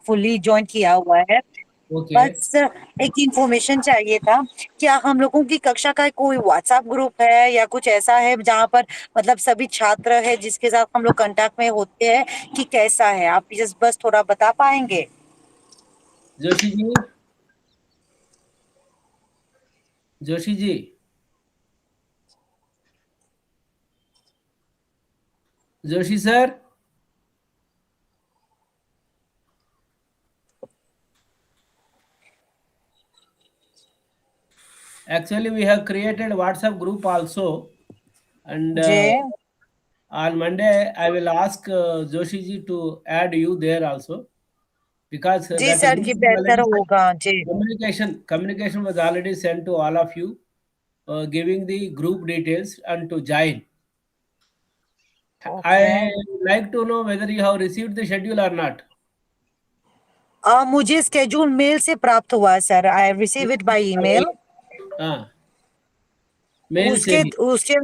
Fully join किया हुआ है। ओके। बस एक इंफॉर्मेशन चाहिए था। क्या हम लोगों की कक्षा का कोई व्हाट्सएप ग्रुप है या कुछ ऐसा है जहाँ पर मतलब सभी छात्र है जिसके साथ हम लोग कांटेक्ट में होते हैं, कि कैसा है? आप जस्ट बस थोड़ा बता पाएंगे? Joshi ji, Joshi ji, Joshi sir. Actually, we have created WhatsApp group also, and जी on Monday I will ask Joshi ji to add you there also, because जी that सर, link ये is बेहतर already sent. होगा जी। Communication was already sent to all of you, giving the group details and to join. Okay. I like to know whether you have received the schedule or not. मुझे schedule mail से प्राप्त हुआ है sir. I receive it by email. हाँ, mail से उसके ही। उसके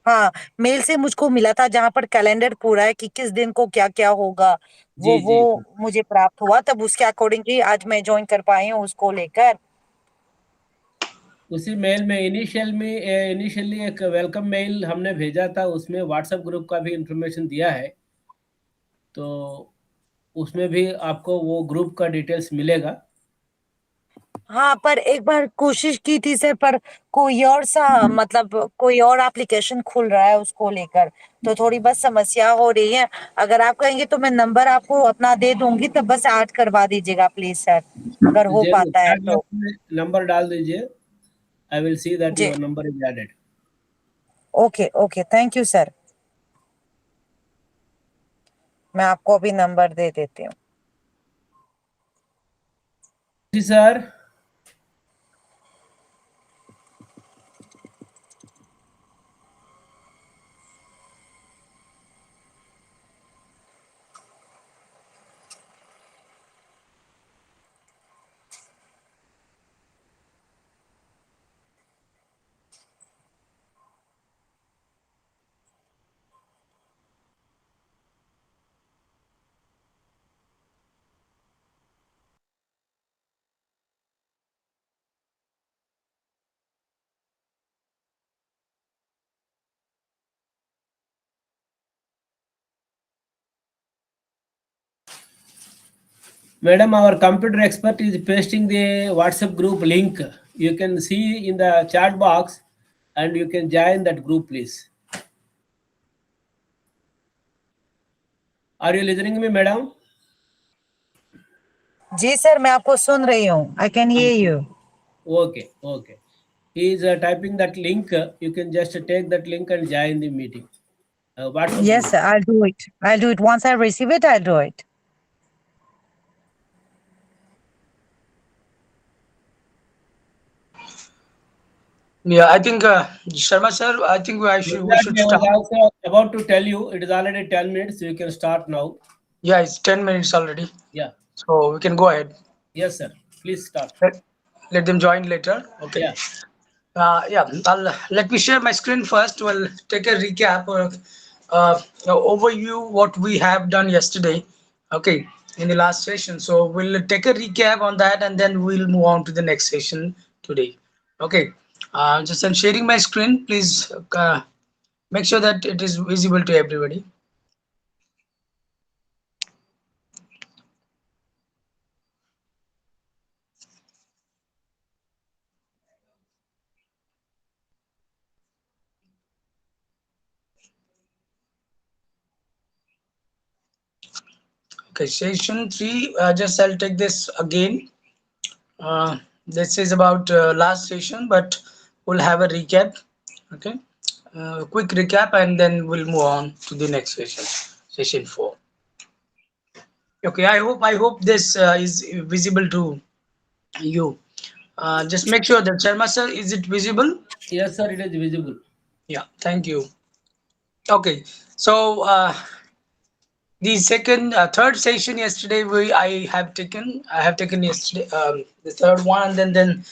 हाँ, मेल से मुझको मिला था जहाँ पर कैलेंडर पूरा है कि किस दिन को क्या क्या होगा। वो जी वो जी। मुझे प्राप्त हुआ, तब उसके अकॉर्डिंगली आज मैं ज्वाइन कर पाई हूँ उसको लेकर। उसी मेल में इनिशियली एक वेलकम मेल हमने भेजा था, उसमें व्हाट्सएप ग्रुप का भी इंफॉर्मेशन दिया है, तो उसमें भी आपको वो ग्रुप का डिटेल्स मिलेगा। हाँ, पर एक बार कोशिश की थी सर, पर कोई और सा मतलब कोई और एप्लीकेशन खुल रहा है उसको लेकर, तो थोड़ी बस समस्या हो रही है। अगर आप कहेंगे तो मैं नंबर आपको अपना दे दूंगी, तब बस ऐड करवा दीजिएगा प्लीज सर, अगर हो जरूर पाता है चैट तो। बॉक्स में नंबर डाल दीजिए। आई विल सी दैट जी। Your number is added. Okay okay, thank you sir. मैं आपको अभी नंबर दे देती हूँ। जी sir. Madam, our computer expert is pasting the WhatsApp group link. You can see in the chat box and you can join that group, please. Are you listening me, madam? जी sir, मैं आपको सुन रही हूँ। I can hear you. Okay, okay. He is typing that link. You can just take that link and join the meeting. WhatsApp yes group. Sir, I do it. I do it once I receive it, I do it. Yeah, I think Sharma sir, I think we should Exactly. I was start. also about to tell you. It is already 10 minutes. You can start now. Yeah, it's 10 minutes already, Yeah. so we can go ahead. Yes, sir. Please start. Let them join later. Okay. Yeah. Yeah, let me share my screen first. We'll take a recap or overview what we have done yesterday. Okay, in the last session. So we'll take a recap on that, and then we'll move on to the next session today. Okay. Just I'm sharing my screen. Please make sure that it is visible to everybody. Okay, session 3. Just I'll take this again. This is about last session, but we'll have a recap. Okay, quick recap, and then we'll move on to the next session, session 4. Okay, I hope this is visible to you. Just make sure that Sharma sir, is it visible? Yes, sir. It is visible. Yeah, thank you. Okay, so the third session yesterday I have taken yesterday the third one, and then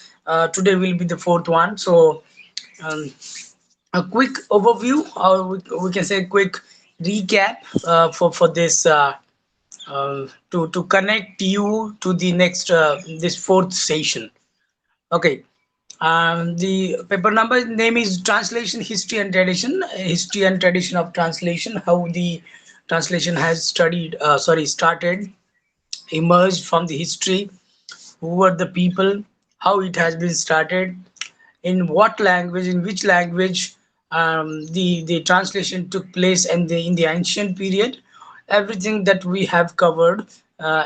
today will be the fourth one. So um, a quick overview, or we can say quick recap for this to connect you to the next this fourth session. Okay. The paper number name is Translation History and Tradition. History and Tradition of Translation. How the translation has started, emerged from the history, who were the people, how it has been started, in what language, in which language the translation took place, and in the ancient period, everything that we have covered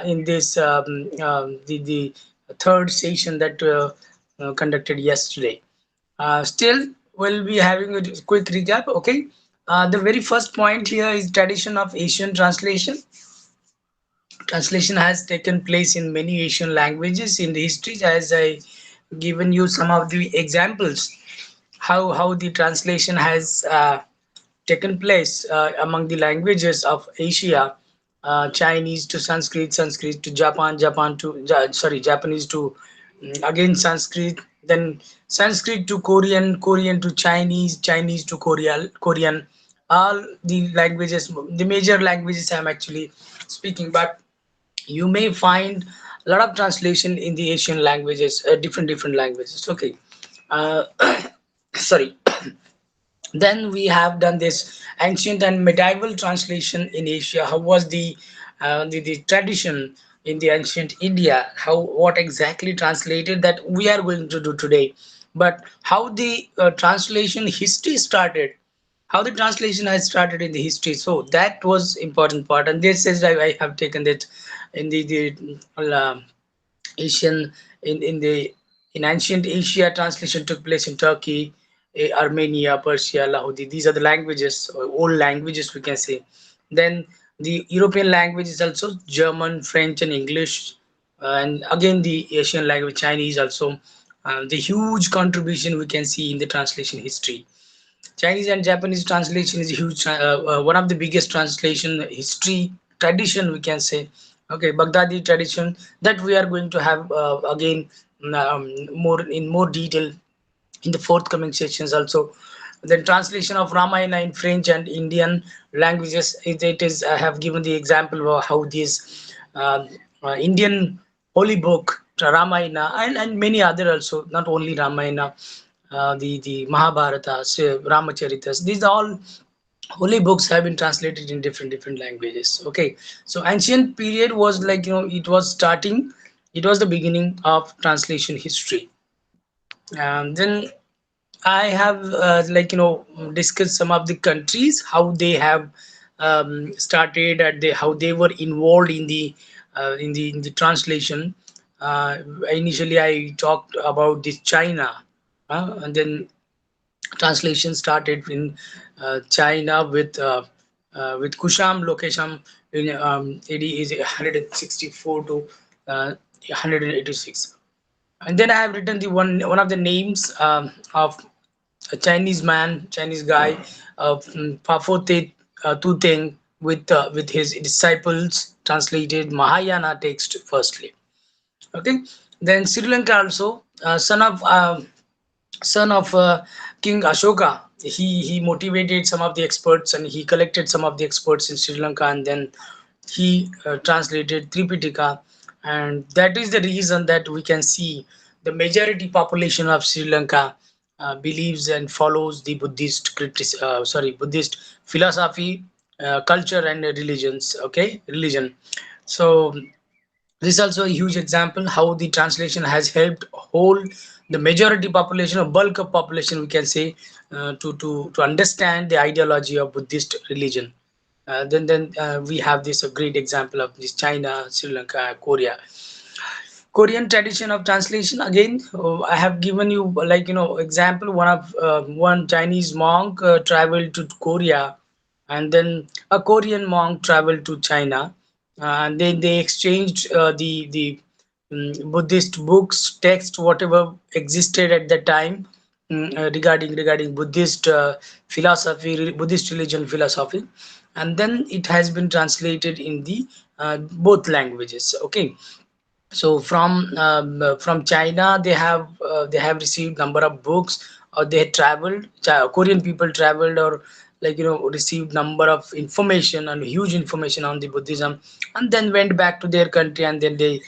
in this the third session that conducted yesterday. Still, we'll be having a quick recap. Okay, the very first point here is tradition of Asian translation. Translation has taken place in many Asian languages in the history, as I given you some of the examples how the translation has taken place among the languages of Asia, Chinese to Sanskrit, Sanskrit to Japan, Japanese to again Sanskrit, then Sanskrit to Korean, Korean to Chinese, Chinese to Korean. All the languages, the major languages I'm actually speaking, but you may find a lot of translation in the Asian languages, different languages. Okay, uh, sorry. Then we have done this ancient and medieval translation in Asia. How was the tradition in the ancient India? How what exactly translated that we are going to do today? But how the translation history started, how the translation has started in the history. So that was important part, and this is I have taken it in the Asian in the in ancient Asia. Translation took place in Turkey, Armenia, Persia, Lahodi. These are the languages, or old languages we can say. Then the European languages also German, French, and English, and again the Asian language Chinese also. The huge contribution we can see in the translation history. Chinese and Japanese translation is a huge, one of the biggest translation history tradition we can say. Okay, Baghdadi tradition that we are going to have again more in more detail in the forthcoming sessions also. Then translation of Ramayana in French and Indian languages. It is I have given the example of how this Indian holy book Ramayana and many other also, not only Ramayana, the Mahabharata, say, Ramacharitas. These are all holy books have been translated in different languages. Okay, so ancient period was like it was starting, it was the beginning of translation history. Then I have discussed some of the countries how they have started and how they were involved in the in the translation. Initially, I talked about this China, and then translation started in China with Kusham Lokesham in AD is 164 to 186. And then I have written the one of the names of a Chinese man, Chinese guy, Pafote Tuteng with his disciples translated Mahayana text firstly. Okay, then Sri Lanka also, son of King Ashoka. He motivated some of the experts and he collected some of the experts in Sri Lanka, and then he translated Tripitaka, and that is the reason that we can see the majority population of Sri Lanka believes and follows the Buddhist philosophy, culture, and religions. Okay, religion. So this is also a huge example how the translation has helped hold the majority population or bulk of population we can say to understand the ideology of Buddhist religion. Then we have this a great example of this China, Sri Lanka, Korea. Korean tradition of translation again. I have given you example. One Chinese monk traveled to Korea, and then a Korean monk traveled to China, and then they exchanged the Buddhist books, text, whatever existed at the time, regarding Buddhist philosophy, Buddhist religion philosophy, and then it has been translated in the both languages. Okay, so from China they have received number of books, or they traveled Korean people traveled or like received number of information and huge information on the Buddhism, and then went back to their country, and then they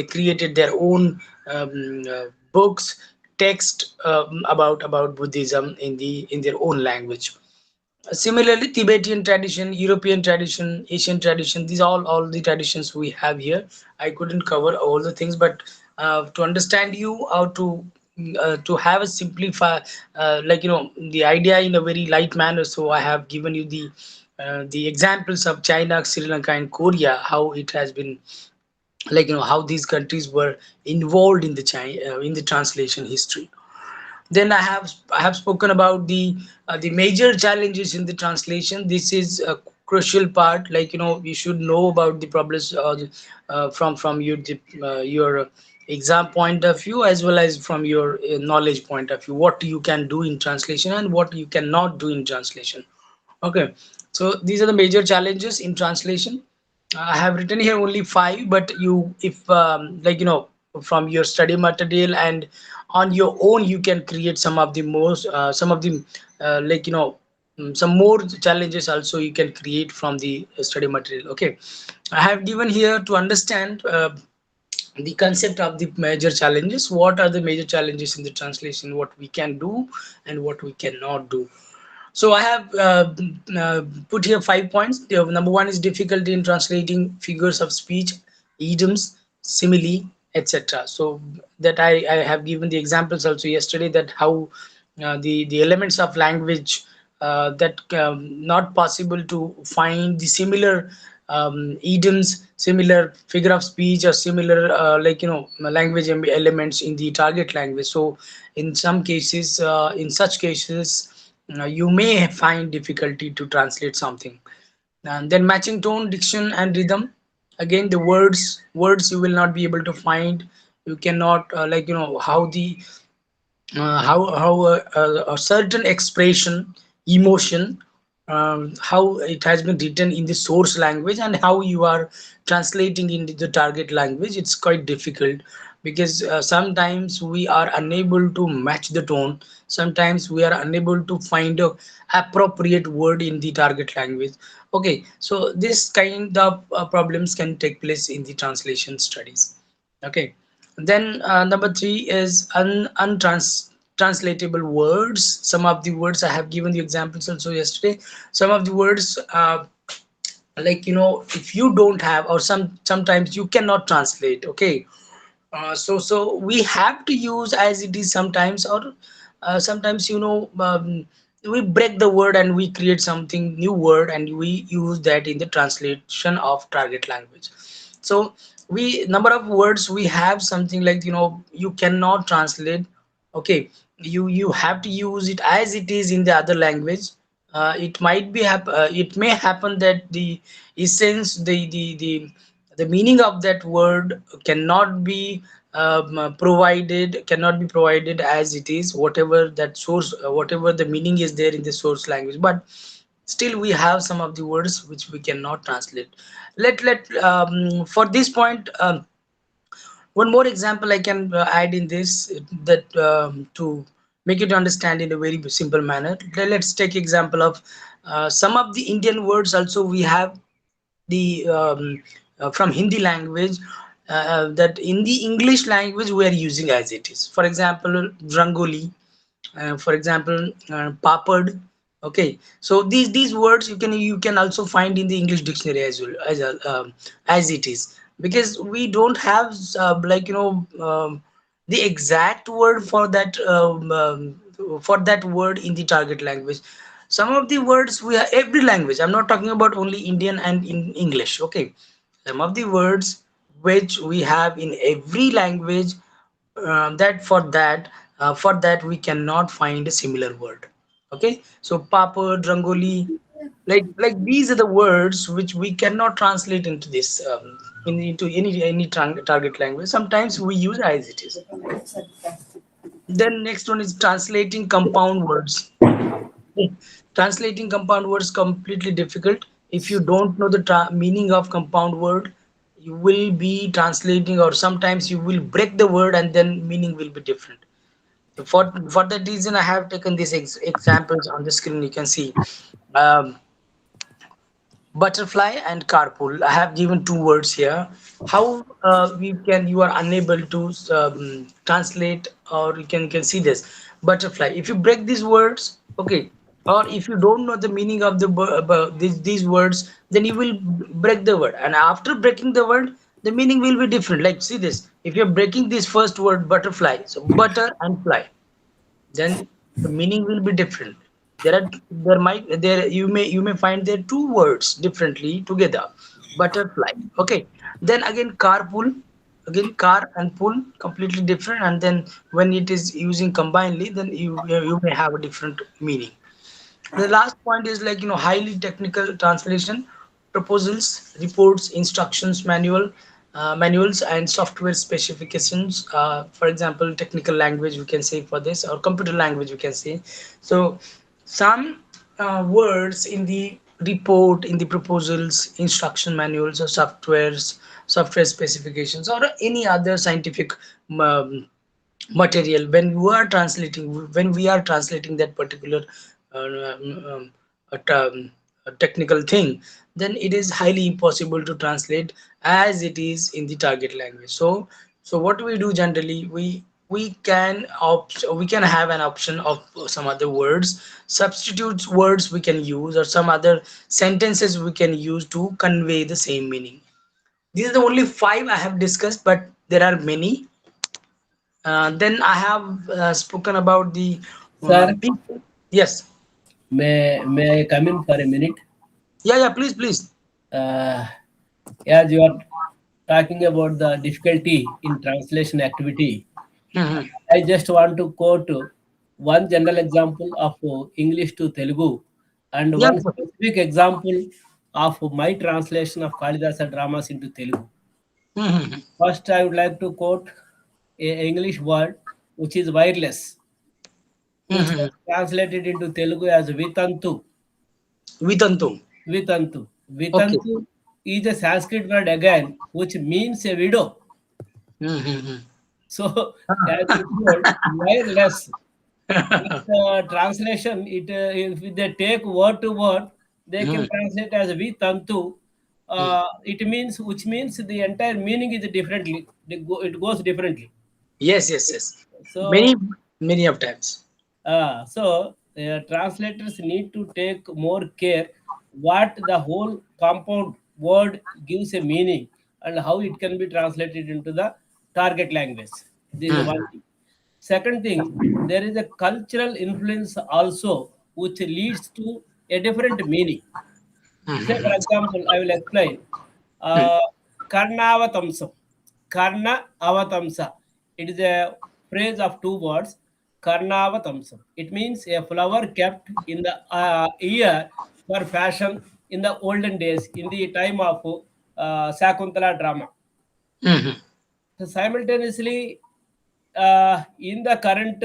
created their own books, text about Buddhism in their own language. Similarly, Tibetan tradition, European tradition, Asian tradition, these all the traditions we have here. I couldn't cover all the things, but to understand you, how to have a simplify, the idea in a very light manner. So I have given you the examples of China, Sri Lanka, and Korea, how it has been, how these countries were involved in the in the translation history. Then I have spoken about the major challenges in the translation. This is a crucial part. You should know about the problems from your exam point of view, as well as from your knowledge point of view. What you can do in translation and what you cannot do in translation. Okay, so these are the major challenges in translation. I have written here only five, but if from your study material and on your own, you can create some of the some more challenges also you can create from the study material. Okay, I have given here to understand the concept of the major challenges. What are the major challenges in the translation? What we can do and what we cannot do. So I have put here 5 points. The number one is difficulty in translating figures of speech, idioms, simile, etc. So that I have given the examples also yesterday, that how the elements of language, that not possible to find the similar idioms, similar figure of speech, or similar language elements in the target language. So in such cases, you may find difficulty to translate something. And then matching tone, diction, and rhythm. Again, the words you will not be able to find. You cannot how a certain expression, emotion, how it has been written in the source language, and how you are translating into the target language. It's quite difficult, because sometimes we are unable to match the tone. Sometimes we are unable to find a appropriate word in the target language. Okay, so this kind of problems can take place in the translation studies. Okay, then number three is untranslatable words. Some of the words I have given the examples also yesterday. Some of the words, if you don't have, or sometimes you cannot translate. Okay, so we have to use as it is sometimes, or sometimes we break the word and we create something new word, and we use that in the translation of target language. So we number of words we have, something like you cannot translate. Okay, you have to use it as it is in the other language. It may happen that the essence, the meaning of that word cannot be provided as it is, whatever that source, whatever the meaning is there in the source language. But still we have some of the words which we cannot translate. Let For this point, one more example I can add in this, that to make it understand in a very simple manner. Let's take example of some of the Indian words also we have, the from Hindi language, that in the English language we are using as it is. For example, Rangoli, for example, papad. Okay, so these words you can also find in the English dictionary as well, as it is, because we don't have the exact word for that word in the target language. Some of the words we have every language. I'm not talking about only Indian and in English. Okay, some of the words which we have in every language, for that we cannot find a similar word. Okay, so papa, drangoli, like these are the words which we cannot translate into this into any target language. Sometimes we use as it is. Then next one is translating compound words. Okay. Translating compound words completely difficult. If you don't know the meaning of compound word, you will be translating, or sometimes you will break the word and then meaning will be different. So for that reason, I have taken these examples on the screen. You can see. um, butterfly and carpool. I have given two words here. How we can you are unable to translate, or you can see this butterfly. If you break these words, okay, or if you don't know the meaning of these words, then you will break the word. And after breaking the word, the meaning will be different. Like see this. If you're breaking this first word butterfly, so butter and fly, then the meaning will be different. There you may find there two words differently together, butterfly. Okay, then again carpool, again car and pool completely different, and then when it is using combinedly, then you may have a different meaning. The last point is like highly technical translation, proposals, reports, instructions, manuals, and software specifications. For example, technical language we can say for this, or computer language we can say. So some words in the report, in the proposals, instruction manuals, or software specifications, or any other scientific um, material, when we are translating that particular a a technical thing, then it is highly impossible to translate as it is in the target language. So what we do generally, we can have an option of some other words, substitutes words we can use, or some other sentences we can use to convey the same meaning. These are the only five I have discussed, but there are many. Then I have spoken about the Sir, people. Yes. may I come in for a minute? Yeah, yeah, please, please. Uh, as you are talking about the difficulty in translation activity, Mhm. I just want to quote one general example of English to Telugu and Yeah. one specific example of my translation of Kalidasa dramas into Telugu. Mhm. First, I would like to quote a English word which is wireless, which was Mhm. translated into Telugu as Vitantu. Vitantu. Vitantu. Okay. Vitantu is a Sanskrit word again, which means a widow. Mhm. So, as Ah. you told, wireless. Its translation, if they take word to word, they can Mhm. translate as "vi tantu." Mhm. It means, which means the entire meaning is differently. It goes differently. Yes, yes, yes. Many, So, many of times. translators need to take more care what the whole compound word gives a meaning and how it can be translated into the target language. This is one Mhm. thing. Second thing, there is a cultural influence also which leads to a different meaning. Say, for Mhm. example, I will explain. Mhm. Uh, Karnavatamsam. Karna avatamsa. It is a phrase of two words. Karnavatamsam. It means a flower kept in the ear for fashion in the olden days, in the time of Sakuntala drama. Mhm. So simultaneously, in the current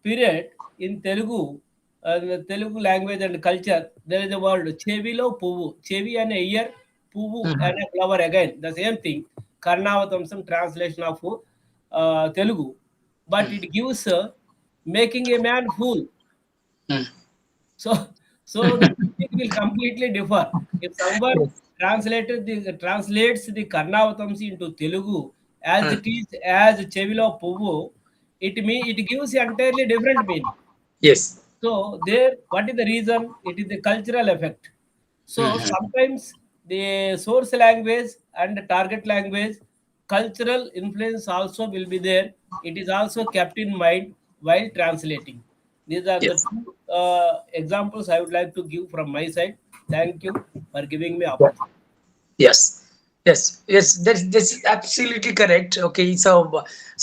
period in Telugu, the Telugu language and culture, there is a word chevilo puvu. Chevi and a ear, puvu and Mhm. a flower again. The same thing. Karnavatamsam translation of Telugu, but it gives making a man fool. Mhm. So, so the meaning will completely differ. If someone Yes. translates the Karnavatamsi into Telugu as Mhm. it is as Chevilo Puvu, it gives entirely different meaning. Yes. So there, what is the reason? It is the cultural effect. So Mhm. sometimes the source language and the target language, cultural influence also will be there. It is also kept in mind while translating. These are the Yes. two examples I would like to give from my side. Thank you for giving me Yeah. opportunity. Yes, yes. That's absolutely correct. Okay, so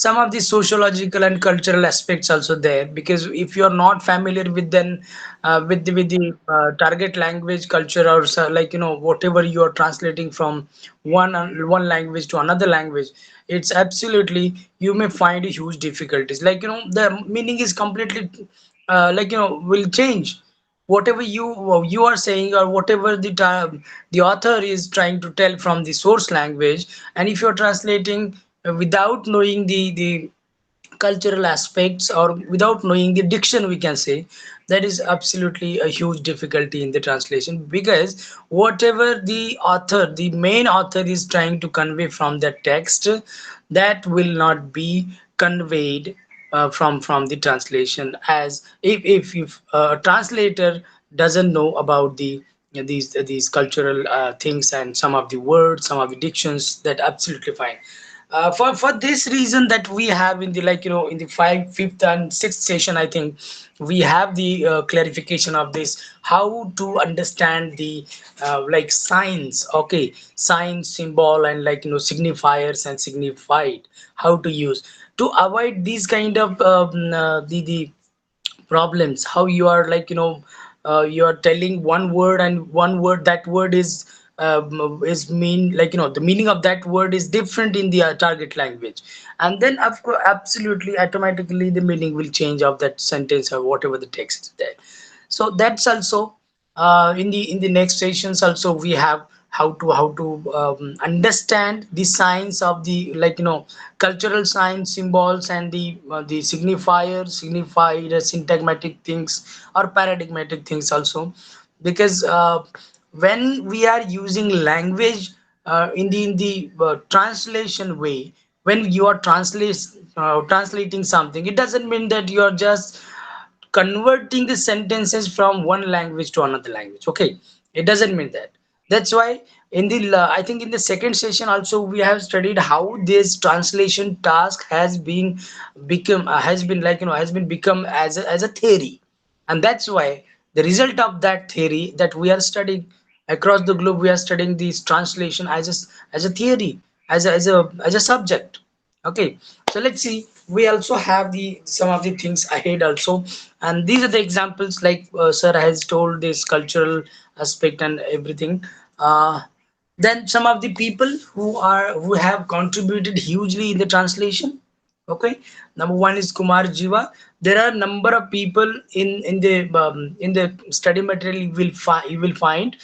some of the sociological and cultural aspects also there, because if you are not familiar with then with the target language culture, or so, like whatever you are translating from one language to another language, it's absolutely you may find huge difficulties. Like the meaning is completely will change whatever you are saying, or whatever the author is trying to tell from the source language. And if you're translating without knowing the cultural aspects, or without knowing the diction we can say, That is absolutely a huge difficulty in the translation, because whatever the author, the main author, is trying to convey from the text, that will not be conveyed from the translation. As if a translator doesn't know about these cultural things and some of the words, some of the dictions, that absolutely fine. For this reason, that we have in the, like, in the fifth and sixth session, I think we have the clarification of this, how to understand the like signs, okay, sign, symbol, and, like, signifiers and signified, how to use, to avoid these kind of the problems, how you are, like, you are telling one word, and one word, that word is mean, like, the meaning of that word is different in the target language, and then of course absolutely automatically the meaning will change of that sentence or whatever the text is there. So that's also in the next sessions also we have how to understand the signs of the, like, cultural signs, symbols, and the signifiers, signified syntagmatic things or paradigmatic things also, because when we are using language in the translation way, when you are translating something, it doesn't mean that you are just converting the sentences from one language to another language, okay, it doesn't mean that. That's why in the I think in the second session also we have studied how this translation task has been, like, has been become as a theory, and that's why the result of that theory that we are studying across the globe, we are studying this translation as a theory, as a subject. Okay, so let's see. We also have the some of the things ahead also, and these are the examples, like sir has told this cultural aspect and everything. Then some of the people who have contributed hugely in the translation. Okay, number one is Kumar Jiva. There are number of people in the study material you will find,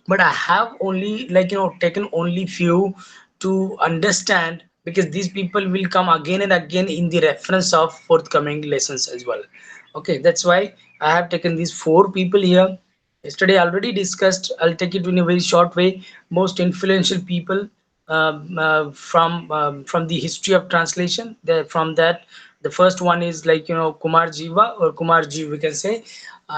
but I have only, like, taken only few to understand, because these people will come again and again in the reference of forthcoming lessons as well. Okay, that's why I have taken these four people here. Yesterday I already discussed. I'll take it in a very short way. Most influential people from the history of translation. From that, the first one is, like, Kumar Jiva, or Kumar Ji, we can say.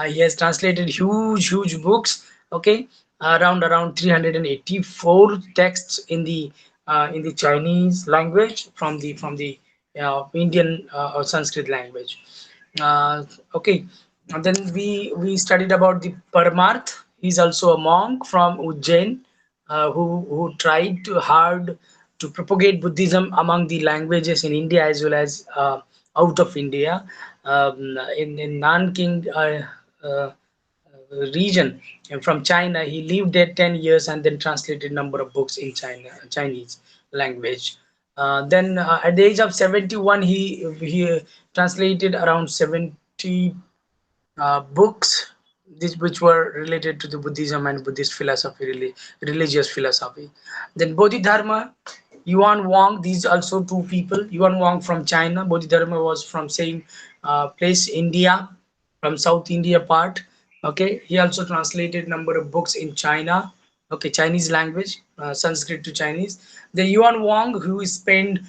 He has translated huge books. Okay, around 384 texts in the Chinese language, from the Indian or Sanskrit language. Okay, and then we studied about the Paramarth. He's also a monk from Ujjain, who tried to hard to propagate Buddhism among the languages in India as well as out of India, in Nanking region from China. He lived there 10 years and then translated number of books in Chinese language. Then at the age of 71, he translated around 70 books, which were related to the Buddhism and Buddhist philosophy, really religious philosophy. Then Bodhidharma, Yuan Wang, these also two people. Yuan Wang from China, Bodhidharma was from same place, India, from South India part. Okay, he also translated number of books in China. Okay, Chinese language, Sanskrit to Chinese. The Yuan Wang, who spent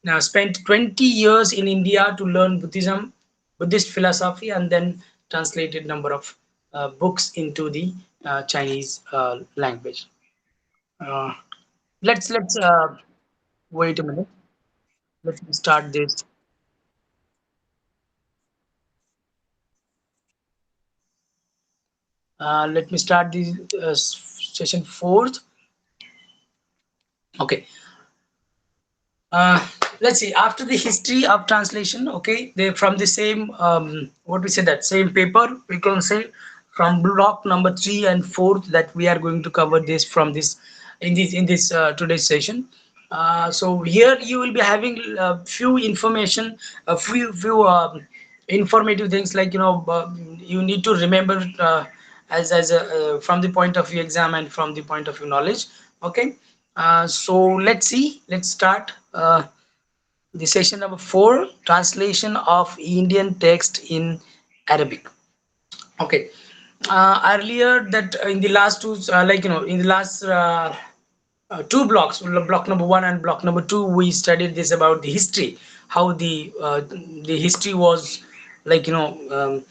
20 years in India to learn Buddhist philosophy, and then translated number of books into the Chinese language. Uh, let's wait a minute. Let me start this. Let me start the session fourth. Okay. uh, let's see, after the history of translation, okay, they from the same what we say, that same paper, we can say, from block number 3 and 4, that we are going to cover this from this in this today's session. So here you will be having a few information, a few informative things, like, you need to remember as a from the point of view exam and from the point of view knowledge. Okay, so let's start the session number 4, translation of Indian text in Arabic. Okay. Earlier that in the last two, in the last two blocks, block number one and block number two, we studied this about the history, how the history was, like you know,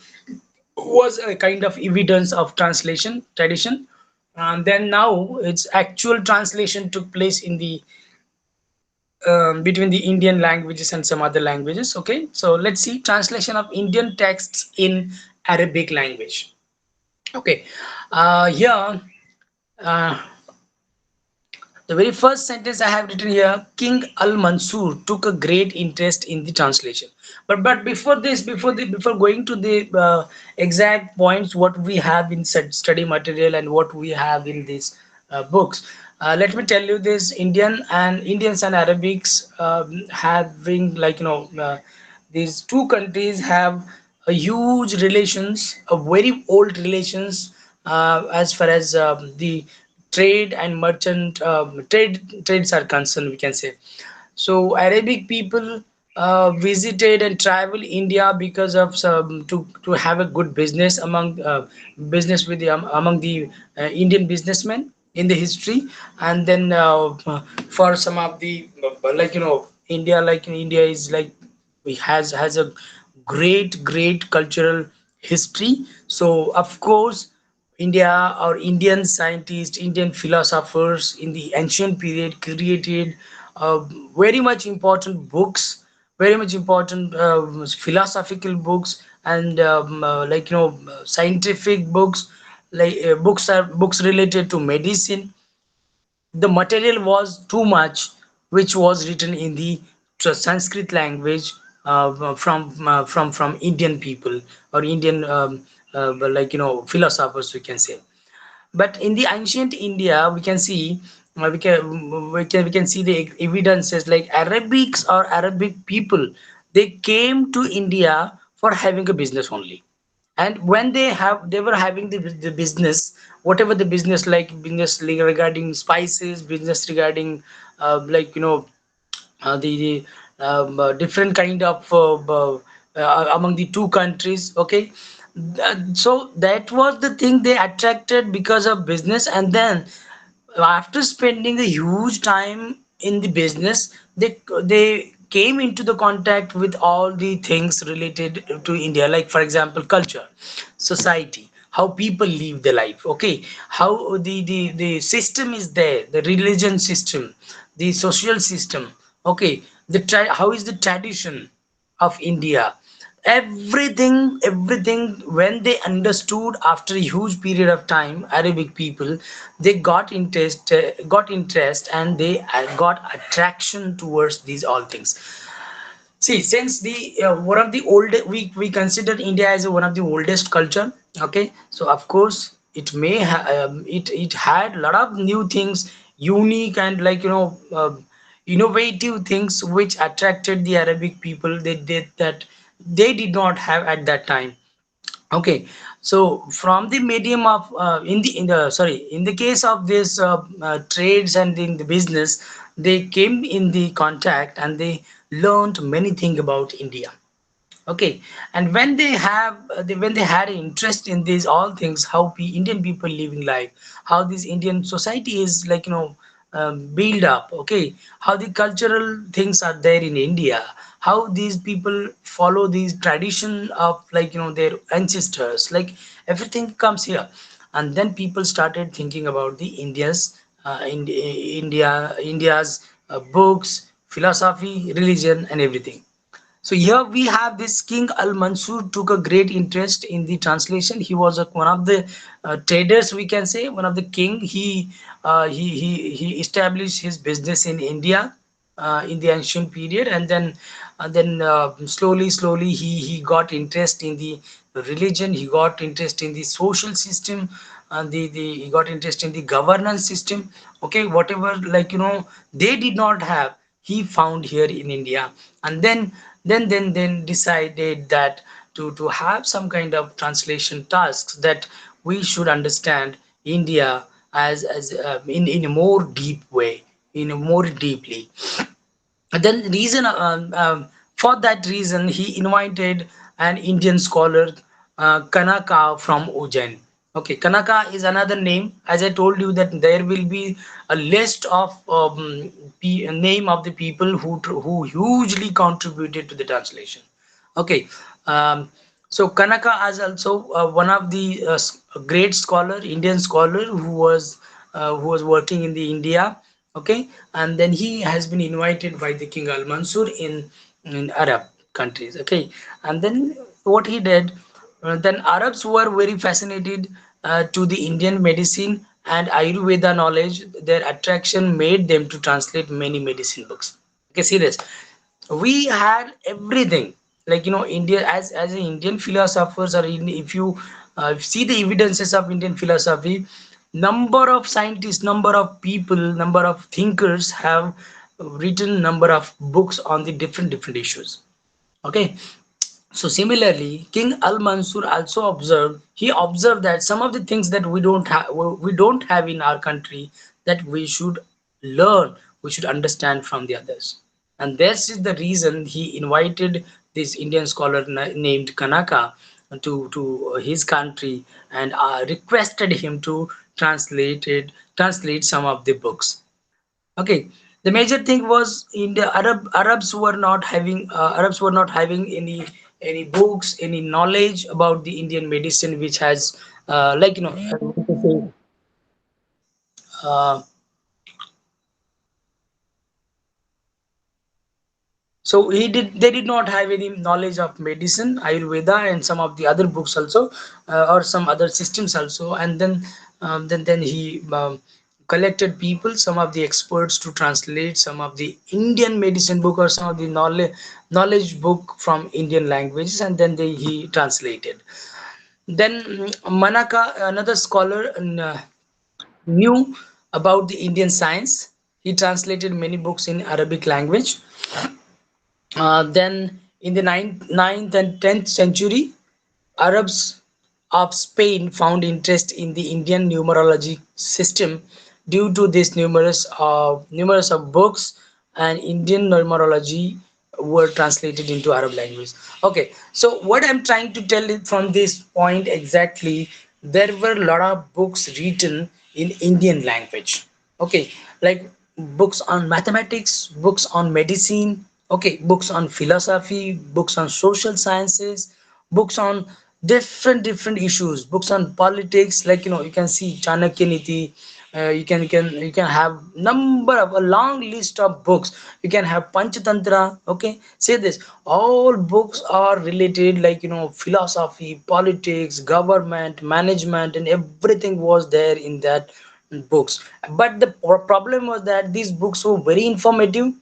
was a kind of evidence of translation tradition, and then now its actual translation took place in the between the Indian languages and some other languages. Okay, so let's see translation of Indian texts in Arabic language. Okay, here uh, the very first sentence I have written here, King Al Mansur took a great interest in the translation. But before this, before going to the exact points, what we have in study material and what we have in these books, let me tell you this: Indians and Arabics having, these two countries have a huge relations, a very old relations, as far as the trade and merchant trades are concerned, we can say. So Arabic people visited and traveled India because of some, to have a good business business with the among the Indian businessmen in the history, and then for some of the, India, India is like, we has a great cultural history. So of course India, or Indian scientists, Indian philosophers in the ancient period created uh, very much important books, very much important philosophical books, and scientific books, books related to medicine. The material was too much, which was written in the Sanskrit language, from Indian people, or Indian, philosophers, we can say. But in the ancient India, we can see, we can see the evidences, like Arabics or Arabic people, they came to India for having a business only. And when they were having the business, whatever the business, regarding spices, business regarding different kind of among the two countries. Okay. So that was the thing they attracted because of business. And then after spending a huge time in the business, they came into the contact with all the things related to India, like for example culture, society, how people live their life. Okay, how the system is there, the religion system, the social system. Okay, how is the tradition of India, everything. When they understood after a huge period of time, Arabic people, they got interest, and they got attraction towards these all things. See, since the one of the old, we consider India as one of the oldest culture. Okay, so of course it had a lot of new things, unique, and innovative things which attracted the Arabic people. They did that they did not have at that time. Okay, so from the medium of in the case of this trades and in the business, they came in the contact and they learned many things about India. Okay, and when they had an interest in these all things, how Indian people living life, how this Indian society is, build up. Okay, how the cultural things are there in India, how these people follow these tradition of, their ancestors, like everything comes here. And then people started thinking about the India's books, philosophy, religion, and everything. So here we have this King Al Mansur took a great interest in the translation. He was one of the traders, we can say, one of the king. He established his business in India in the ancient period, and then slowly he got interest in the religion. He got interest in the social system, and the he got interest in the governance system. Okay, whatever, they did not have, he found here in India. And then decided that to have some kind of translation tasks, that we should understand India in a more deep way, in a more deeply. And then reason for that reason he invited an Indian scholar, Kanaka from Ujjain. Okay, Kanaka is another name. As I told you that there will be a list of name of the people who hugely contributed to the translation. Okay, um, so Kanaka is also one of the great scholar, Indian scholar who was working in the India. Okay, and then he has been invited by the King Al Mansur in Arab countries. Okay, and then what he did, then Arabs were very fascinated to the Indian medicine and Ayurveda knowledge. Their attraction made them to translate many medicine books. Okay, see this. We had everything, like India as an Indian philosophers, or if you see the evidences of Indian philosophy, number of scientists, number of people, number of thinkers have written number of books on the different issues. Okay, so similarly, King Al Mansur also observed that some of the things that we don't have in our country, that we should learn, we should understand from the others. And this is the reason he invited this Indian scholar named Kanaka to his country, and requested him to translate some of the books. Okay, the major thing was in the Arabs were not having any books, any knowledge about the Indian medicine, which has uh, so they did not have any knowledge of medicine, Ayurveda, and some of the other books also, or some other systems also. And then he collected people, some of the experts, to translate some of the Indian medicine book, or some of the knowledge book from Indian languages, and then he translated. Then Manaka, another scholar, knew about the Indian science. He translated many books in Arabic language. Then in the ninth and 10th century, Arabs of Spain found interest in the Indian numerology system due to this numerous of books, and Indian numerology were translated into Arab language. Okay, so what I'm trying to tell is, from this point exactly, there were a lot of books written in Indian language. Okay, like books on mathematics, books on medicine, okay, books on philosophy, books on social sciences, books on different issues, books on politics, like you can see Chanakya Niti. You can have number of a long list of books. You can have Panchatantra. Okay, say this, all books are related, like philosophy, politics, government, management, and everything was there in that books. But the problem was that these books were very informative,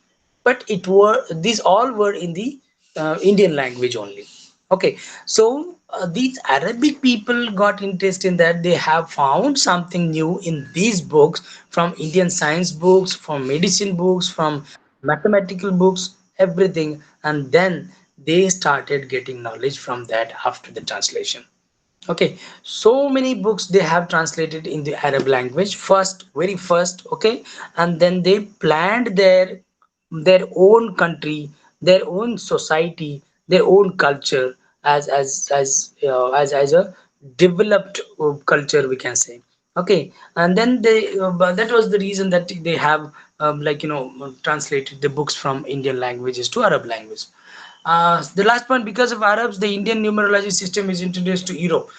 but it were these all were in the Indian language only. Okay, so these Arabic people got interest in that. They have found something new in these books, from Indian science books, from medicine books, from mathematical books, everything, and then they started getting knowledge from that after the translation. Okay, so many books they have translated in the Arab language first, very first. Okay, and then they planned their own country, their own society, their own culture, as a developed culture, we can say. Okay, and then but that was the reason that they have translated the books from Indian languages to Arab language. The last point, because of Arabs, the Indian numerology system is introduced to Europe.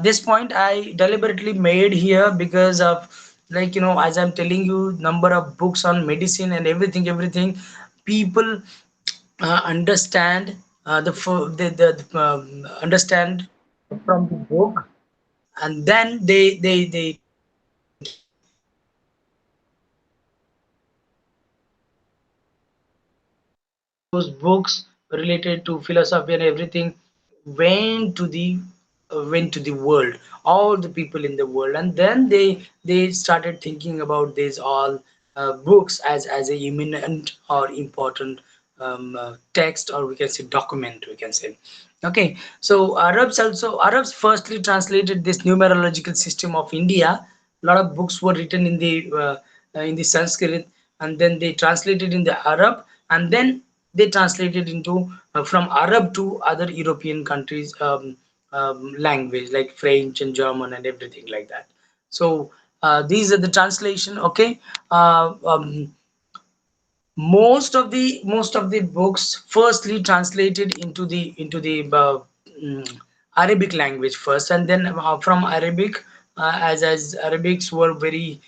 This point I deliberately made here because of, as I'm telling you, number of books on medicine and everything. People understand understand from the book, and then they translate it into Arabic language. All those books related to philosophy and everything went to the world, all the people in the world, and then they started thinking about these all books as a eminent or important text, or we can say document, we can say. Okay, so Arabs firstly translated this numerological system of India. A lot of books were written in the Sanskrit, and then they translated in the Arab, and then they translated into from Arab to other European countries, language like French and German and everything like that. So these are the translation. Okay. Most of the books firstly translated into the Arabic language first, and then from Arabic, as Arabics were very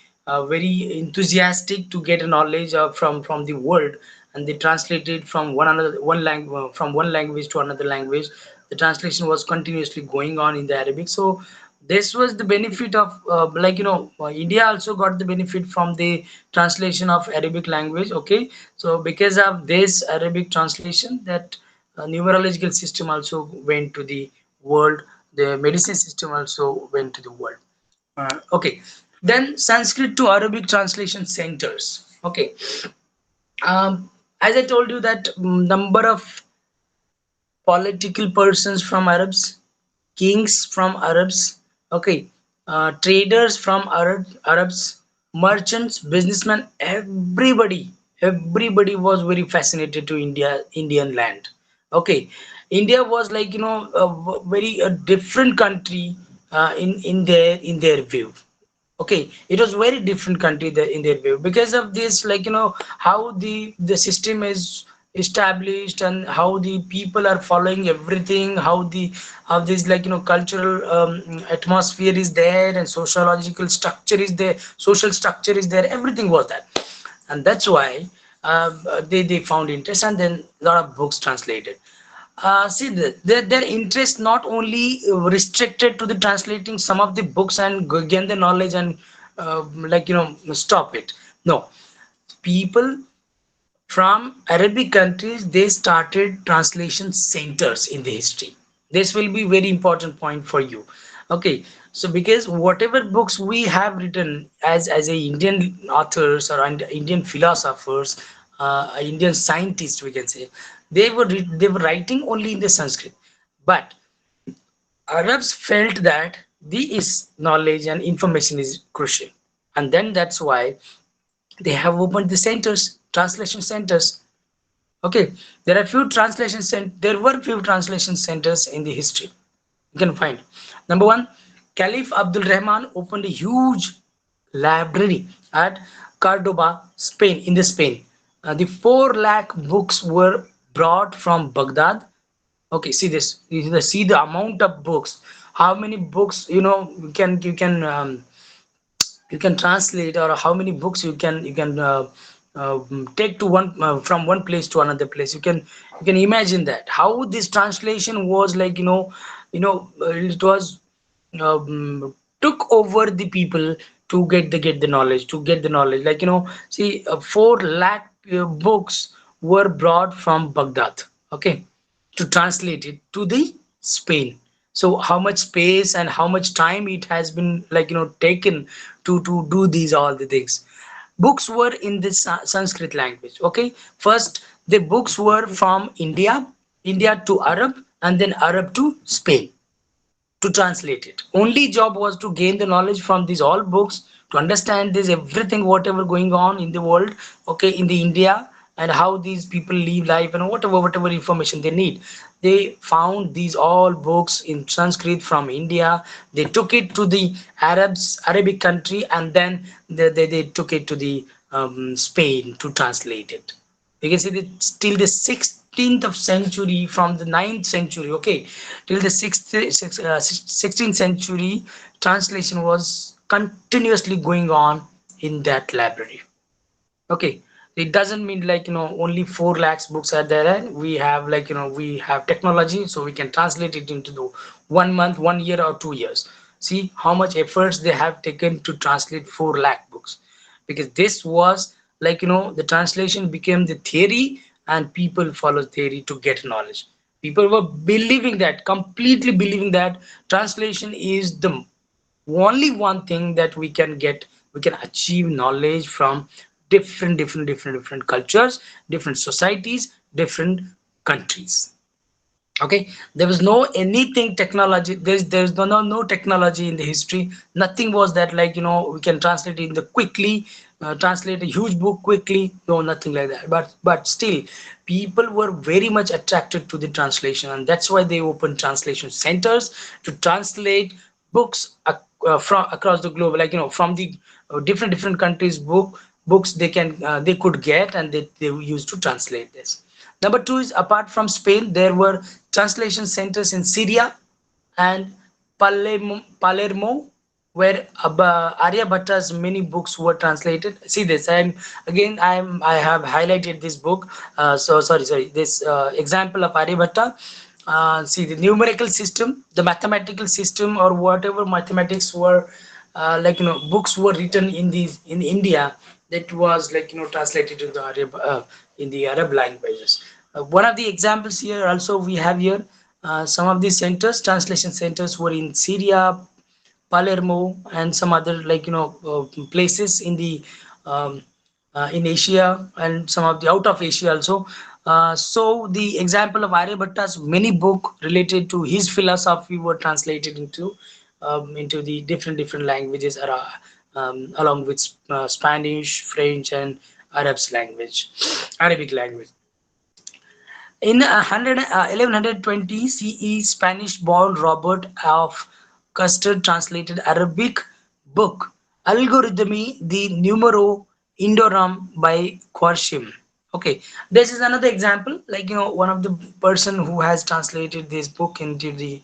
enthusiastic to get a knowledge from the world, and they translated from one language to another language. The translation was continuously going on in the Arabic. So this was the benefit of India also got the benefit from the translation of Arabic language. Okay, so because of this Arabic translation, that numerological system also went to the world. The medicine system also went to the world. Okay, then Sanskrit to Arabic translation centers. Okay, as I told you that number of political persons from Arabs, kings from Arabs, okay, traders from Arabs, merchants, businessmen, everybody was very fascinated to Indian land. Okay, India was like very a different country in their view. Okay, it was very different country there in their view because of this, how the system is established and how the people are following everything, how this cultural atmosphere is there and sociological structure is there, social structure is there, everything was that. And that's why they found interest, and then a lot of books translated. See, their interest not only restricted to the translating some of the books and gain the knowledge and stop it. No, people from Arabic countries, they started translation centers in the history. This will be very important point for you. Okay, so because whatever books we have written as a Indian authors or Indian philosophers, Indian scientists, we can say, they were writing only in the Sanskrit, but Arabs felt that this knowledge and information is crucial, and then that's why they have opened the centers, translation centers. Okay, there were few translation centers in the history. You can find. Number one, Caliph Abdul Rahman opened a huge library at Cordoba, Spain, in the Spain. The 4 lakh books were brought from Baghdad. Okay, see this. See the amount of books. How many books you can translate, or how many books you can take to one from one place to another place. You can imagine that how this translation was it was took over the people to get the knowledge see 4 lakh books were brought from Baghdad, okay, to translate it to the Spain. So how much space and how much time it has been taken to do these all the things. Books were in the Sanskrit language. Okay, first the books were from India to Arab, and then Arab to Spain to translate it. Only job was to gain the knowledge from these all books, to understand this everything whatever going on in the world, okay, in the India, and how these people live life and whatever information they need. They found these all books in Sanskrit from India. They took it to the Arabic country, and then they took it to the Spain to translate it. You can see that till the 16th of century, from the 9th century, okay, till the 16th century, translation was continuously going on in that library. Okay, it doesn't mean only 4 lakhs books are there, and we have we have technology, so we can translate it into the 1 month, 1 year, or 2 years. See how much efforts they have taken to translate 4 lakh books, because this was the translation became the theory, and people follow theory to get knowledge. People were believing that, completely believing that translation is the only one thing that we can achieve knowledge from different cultures, different societies, different countries. Okay, there was no anything technology, there's no technology in the history. Nothing was that we can translate in the quickly, translate a huge book quickly. No, nothing like that. But still people were very much attracted to the translation, and that's why they opened translation centers to translate books from across the globe, like from the different countries books they could get, and they used to translate this. Number two is, apart from Spain, there were translation centers in Syria and Palermo, where Aryabhata's many books were translated. See this, I have highlighted this book. So sorry, this example of Aryabhata. See the numerical system, the mathematical system, or whatever mathematics were, books were written in India, that was translated to the Arab in the Arab languages. One of the examples here also we have here, some of these centers, translation centers, were in Syria, Palermo, and some other places in the in Asia, and some of the out of Asia also. So the example of Aryabhata's many book related to his philosophy were translated into the different languages, along with Spanish, French, and Arabic language. In 1120 CE, Spanish-born Robert of Custard translated Arabic book Algorithmi de Numero Indorum by Quarshim. Okay, this is another example, one of the person who has translated this book into the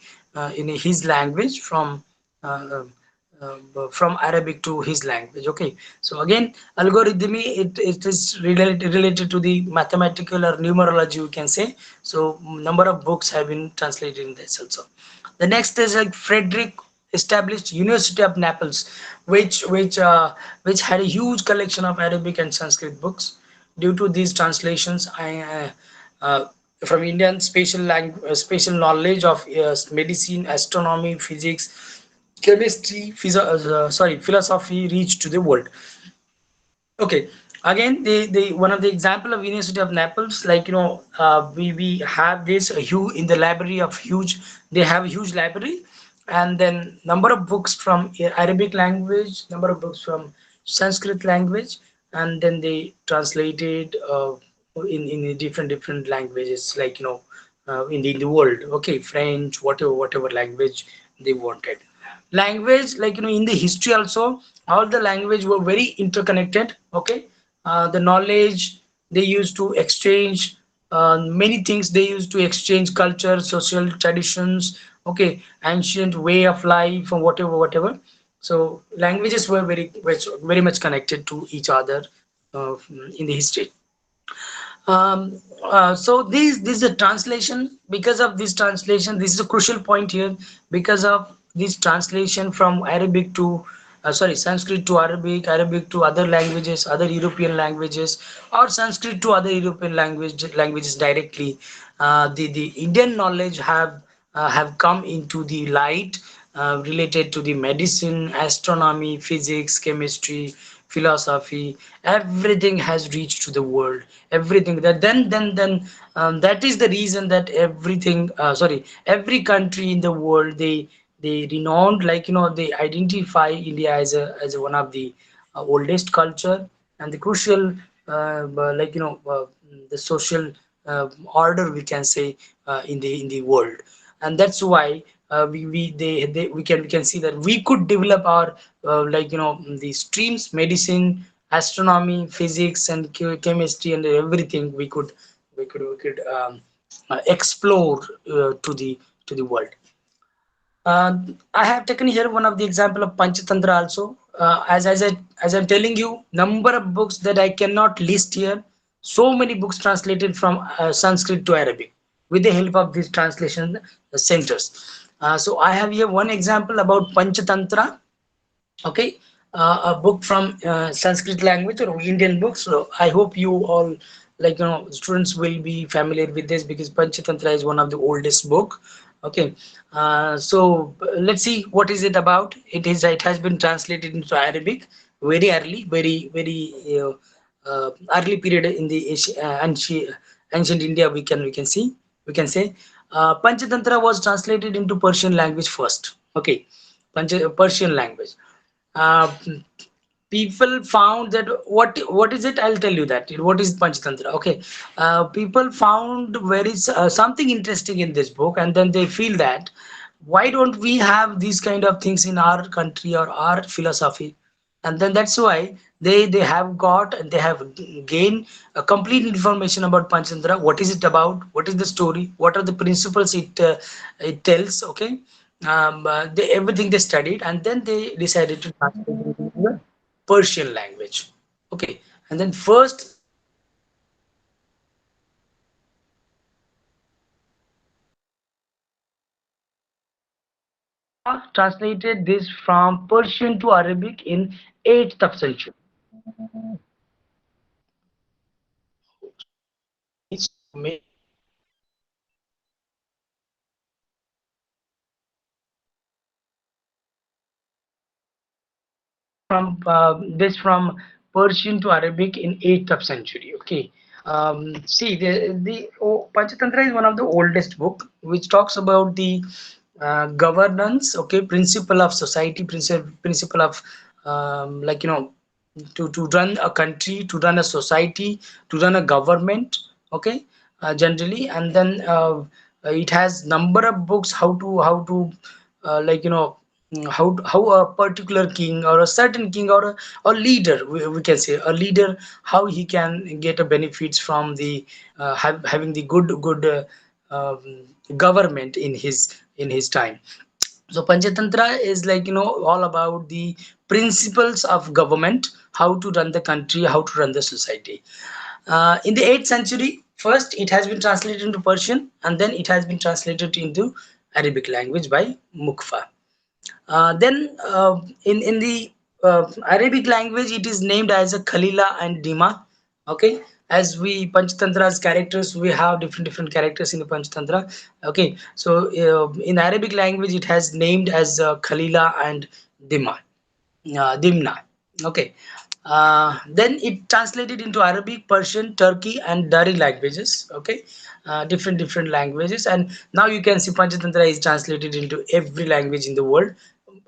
in his language uh, from Arabic to his language. Okay, so again, algorithmy, it is related to the mathematical or numerology, we can say. So number of books have been translated in this also. The next is like Frederick established University of Naples, which had a huge collection of Arabic and Sanskrit books. Due to these translations, from Indian spatial knowledge of medicine, astronomy, physics, chemistry, philosophy reached to the world. Okay, again, the one of the example of University of Naples, we have this huge in the library of huge. They have a huge library, and then number of books from Arabic language, number of books from Sanskrit language, and then they translated in the different languages, in the world. Okay, French, whatever language they wanted. Language, in the history also, all the language were very interconnected. Okay, the knowledge they used to exchange, many things they used to exchange, culture, social traditions, okay, ancient way of life, or whatever. So languages were very much connected to each other in the history. So this is a translation. Because of this translation, this is a crucial point here. Because of this translation from Arabic to Sanskrit to Arabic, Arabic to other languages, other European languages, or Sanskrit to other European languages directly, the Indian knowledge have come into the light, related to the medicine, astronomy, physics, chemistry, philosophy. Everything has reached to the world. Everything that then that is the reason that every country in the world, they renowned, they identify India as one of the oldest culture, and the crucial, the social order, we can say, in the world. And that's why we can see that we could develop our the streams, medicine, astronomy, physics, and chemistry, and everything we could explore to the world. I have taken here one of the example of Panchatantra also. As I'm telling you, number of books that I cannot list here. So many books translated from Sanskrit to Arabic with the help of these translation centers. So I have here one example about Panchatantra. Okay, a book from Sanskrit language or Indian books. So I hope you all, students will be familiar with this, because Panchatantra is one of the oldest book. Okay, so let's see what is it about. It has been translated into Arabic very early, very early period in the ancient India. We can say Panchatantra was translated into Persian language first. Okay, Persian language. uh, people found that what is it, I'll tell you that what is Panchatantra. Okay, people found very something interesting in this book, and then they feel that why don't we have these kind of things in our country or our philosophy. And then that's why they have got and they have gained a complete information about Panchatantra. What is it about, what is the story, what are the principles it tells. Okay, everything they studied, and then they decided to translate it into the Persian language. Okay, and then first Muqfa translated this from Persian to Arabic in 8th century. From this from Persian to Arabic in 8th century. Okay, see the Panchatantra is one of the oldest book which talks about the governance. Okay, principle of society, principle of like to run a country, to run a society, to run a government. Okay, generally, and then it has number of books how to like how a particular king or a certain king or leader, we can say a leader, how he can get a benefits from the having the good government in his time. So Panchatantra is like all about the principles of government, how to run the country, how to run the society. In the 8th century, first it has been translated into Persian, and then it has been translated into Arabic language by Mukfa. Then in the Arabic language, it is named as a Khalila and Dima. Okay, as we Panchatantra's characters, we have different characters in the Panchatantra. Okay, so in Arabic language, it has named as Khalila and Dima. Dimna. Okay. Then it translated into Arabic, Persian, Turkey, and Dari languages. Okay, different languages, and now you can see Panchatantra is translated into every language in the world.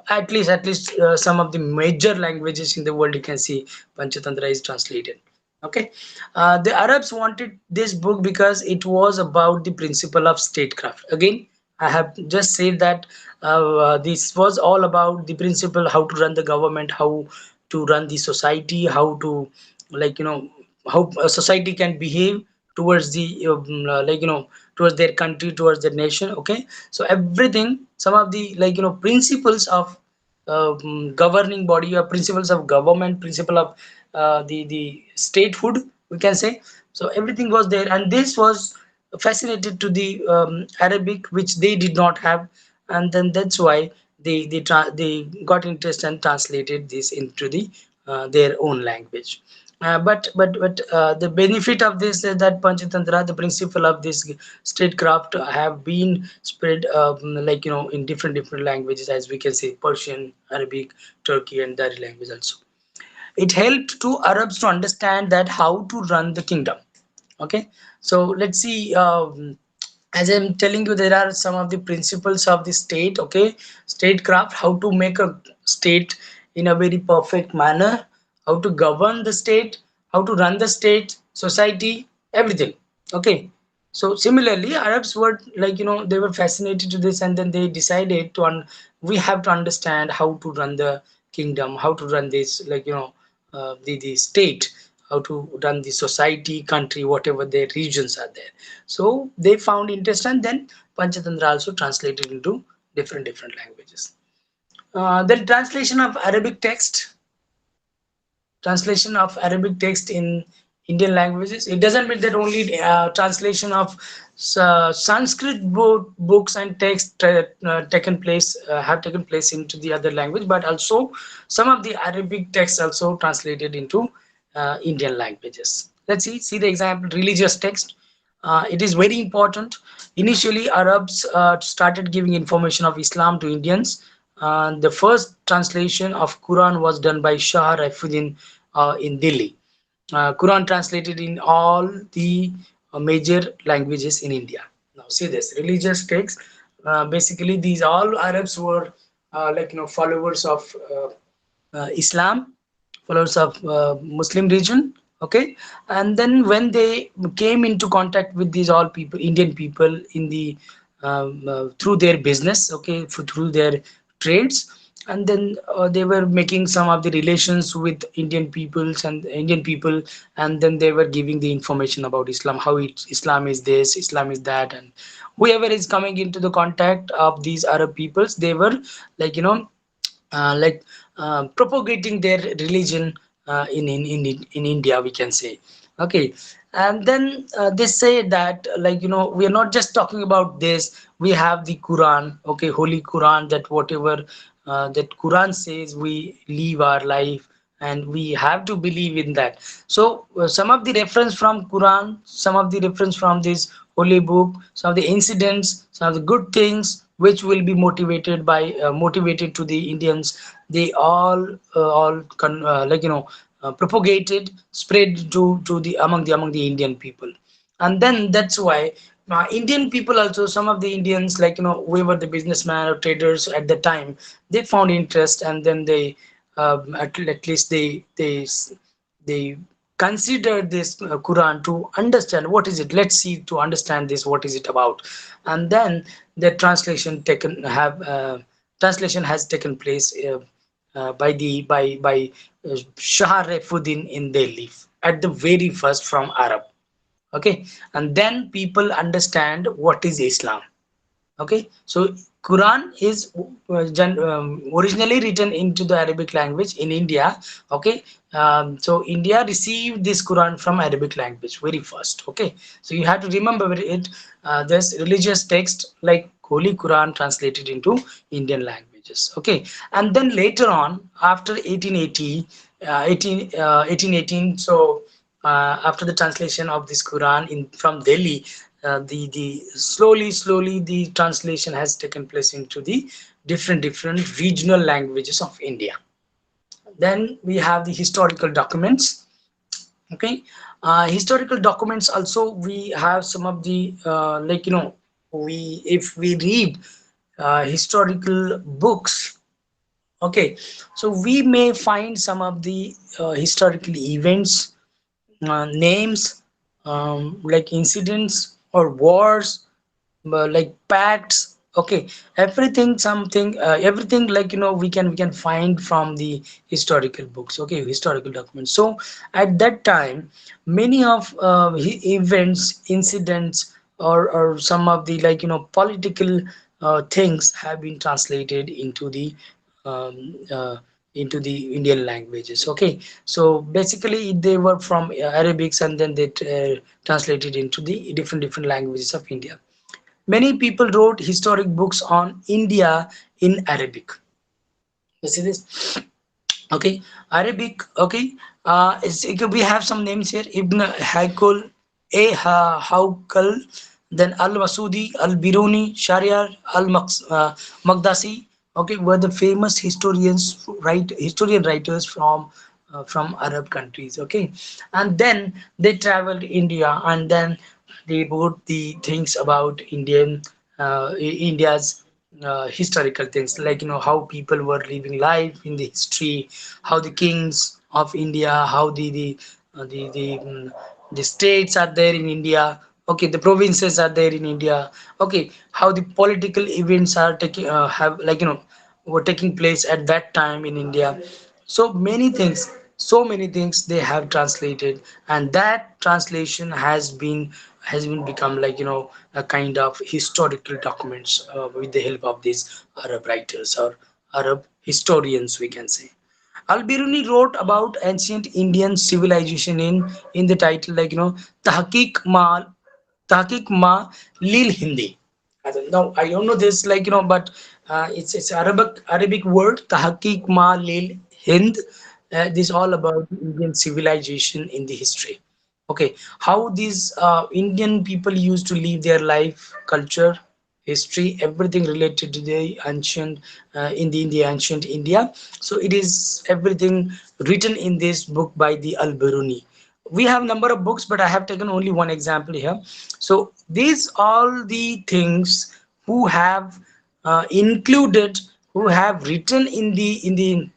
At least some of the major languages in the world you can see Panchatantra is translated. Okay, the Arabs wanted this book because it was about the principle of statecraft. Again, I have just said that this was all about the principle, how to run the government, how to run the society, how to like how a society can behave towards the towards their country, towards their nation. Okay, so everything, some of the principles of governing body or principles of government, principle of the statehood, we can say. So everything was there, and this was fascinated to the Arabic, which they did not have, and then that's why they got interest and translated this into the their own language. But the benefit of this is that Panchatantra, the principle of this statecraft, have been spread in different languages, as we can say Persian, Arabic, Turkey, and Dari language also. It helped to Arabs to understand that how to run the kingdom. Okay, so let's see. As I'm telling you, there are some of the principles of the state. Okay, statecraft, how to make a state in a very perfect manner, how to govern the state, how to run the state, society, everything. Okay, so similarly, Arabs were they were fascinated to this, and then they decided to we have to understand how to run the kingdom, how to run this the state, how to run the society, country, whatever their regions are there. So they found interest, and then Panchatantra also translated into different languages. The translation of Arabic text in Indian languages. It doesn't mean that only translation of Sanskrit books and text have taken place into the other language, but also some of the Arabic texts also translated into Indian languages. Let's see the example, religious text. It is very important. Initially, Arabs started giving information of Islam to Indians. The first translation of Quran was done by Shah Raifuddin in Delhi. Quran translated in all the major languages in India. Now, see this religious texts. Basically, these all Arabs were followers of Islam, followers of Muslim religion. Okay, and then when they came into contact with these all people, Indian people, in the through their business, okay, through their trades, and then they were making some of the relations with Indian people, and then they were giving the information about Islam, how Islam is this, Islam is that, and whoever is coming into the contact of these Arab peoples, they were like like propagating their religion in India, we can say. Okay, and then they say that, like, we are not just talking about this. We have the Quran, okay, Holy Quran, that whatever that Quran says, we live our life, and we have to believe in that. So some of the reference from Quran, some of the reference from this holy book, some of the incidents, some of the good things which will be motivated to the Indians, they all propagated, spread to the among the Indian people. And then that's why Indian people also, some of the Indians, like, we were the businessmen or traders at the time, they found interest, and then they at least they consider this Quran to understand what is it. Let's see, to understand this, what is it about. And then the translation has taken place by Shah Refuddin in Delhi, at the very first, from Arab. Okay, and then people understand what is Islam. Okay, so Quran is originally written into the Arabic language in India. Okay, so India received this Quran from Arabic language very first. Okay, so you have to remember it. This religious text like Holy Quran translated into Indian languages. Okay, and then later on, after 1880, 1818, so after the translation of this Quran in from Delhi, the slowly the translation has taken place into the different regional languages of India. Then we have the historical documents. Okay, historical documents also, we have some of the we if we read historical books. Okay, so we may find some of the historical events, names, like incidents or wars, like pacts. Okay, everything, something, everything, like, we can find from the historical books. Okay, historical documents. So at that time, many of events, incidents, or some of the, like, political things have been translated um, uh, into the Indian languages. Okay, so basically they were from Arabics, and then they translated into the different languages of India. Many people wrote historic books on India in Arabic. You see this? Okay, Arabic. Okay, we have some names here: Ibn Haykul, Haukal, then Al Masudi, Al Biruni, Shariar, Al Magdasi. Okay, were the famous historian writers from Arab countries. Okay, and then they traveled India, and then they wrote the things about India's historical things, like, how people were living life in the history, how the kings of India, how the states are there in India. Okay, the provinces are there in India. Okay, how the political events are taking have, like, were taking place at that time in India. So many things they have translated, and that translation has been become, like, a kind of historical documents with the help of these Arab writers or Arab historians, we can say. Al-Biruni wrote about ancient Indian civilization in the title, like, Tahqiq Ma Lil Hindi. I don't know this, like, but it's Arabic word, Tahqiq Ma Lil Hind. This all about Indian civilization in the history. Okay, how these Indian people used to live their life, culture, history, everything related to the ancient in the ancient India. So it is everything written in this book by the Al-Biruni. We have number of books, but I have taken only one example here. So these all the things who have included, who have written in the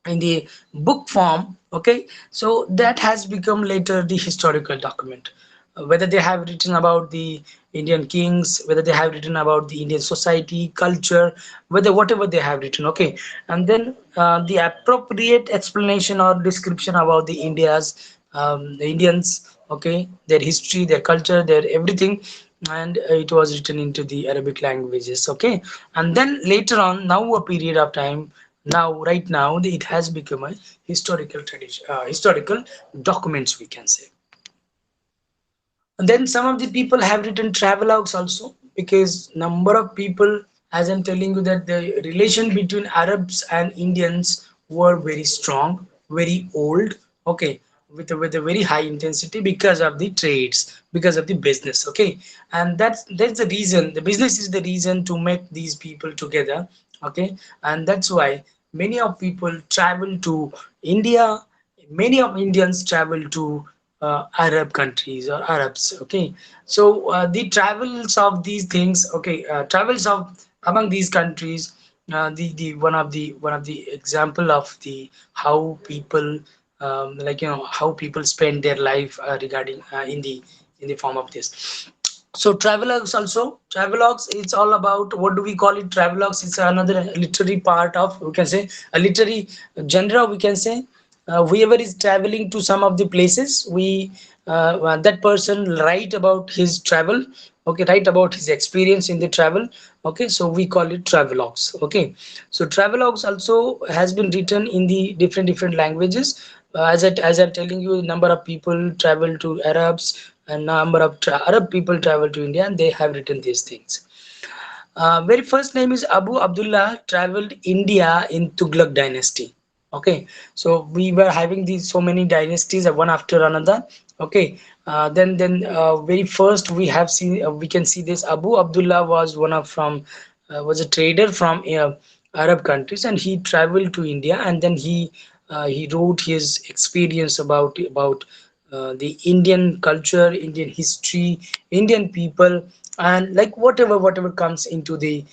in the book form. Okay, so that has become later the historical document. Whether they have written about the Indian kings, whether they have written about the Indian society culture, whether whatever they have written. Okay, and then the appropriate explanation or description about the India's the Indians, okay, their history, their culture, their everything, and it was written into the Arabic languages. Okay, and then later on, now a period of time, now right now, it has become a historical tradition, historical documents, we can say. And then some of the people have written travelogues also, because number of people, as I'm telling you, that the relation between Arabs and Indians were very strong, very old, okay, with a very high intensity because of the trades, because of the business, okay, and that's the reason. The business is the reason to make these people together, okay, and that's why many of people travel to India. Many of Indians travel to Arab countries or Arabs. Okay, so the travels of these things. Okay, travels of among these countries. The one of the example of the how people like how people spend their life regarding in the form of this. So travelogues also, travelogues, it's all about, what do we call it? Travelogues, it's another literary part of, we can say, a literary genre, we can say. Whoever is traveling to some of the places, we that person write about his travel, okay, write about his experience in the travel, okay, so we call it travelogues. Okay, so travelogues also has been written in the different languages. As I'm telling you, number of people travel to Arabs, and number of Arab people travel to India, and they have written these things. Very first name is Abu Abdullah, traveled India in Tughlaq dynasty. Okay, so we were having these so many dynasties one after another. Okay, then very first we have seen we can see this Abu Abdullah was one of from was a trader from Arab countries, and he traveled to India, and then he wrote his experience about the Indian culture, Indian history, Indian people, and like whatever comes into the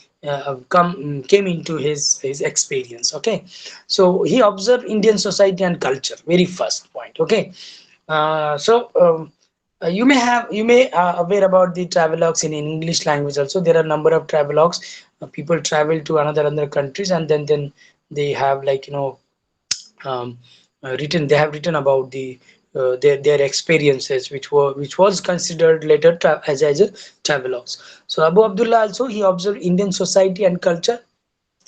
came into his experience. Okay, so he observed Indian society and culture. Very first point. Okay, you may aware about the travelogues in English language also. There are number of travelogues. People travel to another countries, and then they have like written, they have written about their experiences, which was considered later as a travelogues. So Abu Abdullah also, he observed Indian society and culture.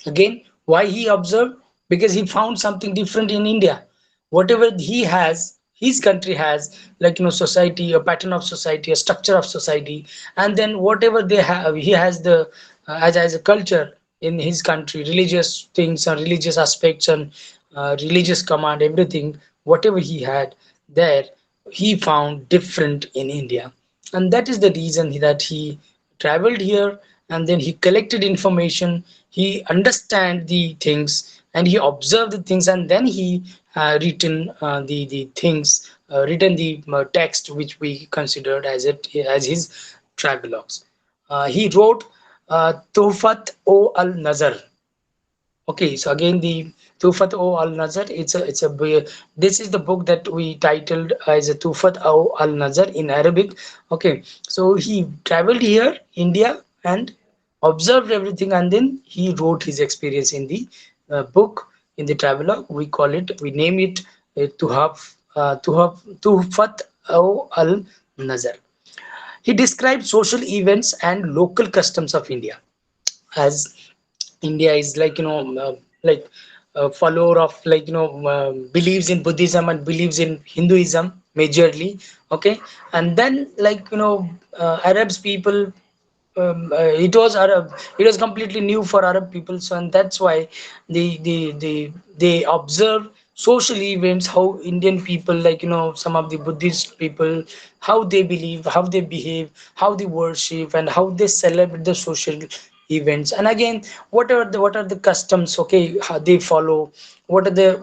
Again, why he observed? Because he found something different in India. Whatever he has, his country has, like society, a pattern of society, a structure of society, and then whatever they have, he has the as a culture in his country, religious things and religious aspects and religious command, everything, whatever he had there, he found different in India, and that is the reason that he traveled here, and then he collected information, he understand the things, and he observed the things, and then he written the things, written the text which we considered as his travelogues. He wrote Tuhfat o al Nazar. Okay, so again the Tufat o Al Nazar, this is the book that we titled as a Tufat o Al Nazar in Arabic. Okay, so he traveled here, India, and observed everything, and then he wrote his experience in the book, in the travelogue. We name it Tufat o Al Nazar. He described social events and local customs of India, as India is like like a follower of believes in Buddhism and believes in Hinduism majorly. Okay, and then Arabs people, it was Arab. It was completely new for Arab people, so and that's why they observe social events, how Indian people, some of the Buddhist people, how they believe, how they behave, how they worship, and how they celebrate the social events. And again, what are the customs, okay, how they follow, what are the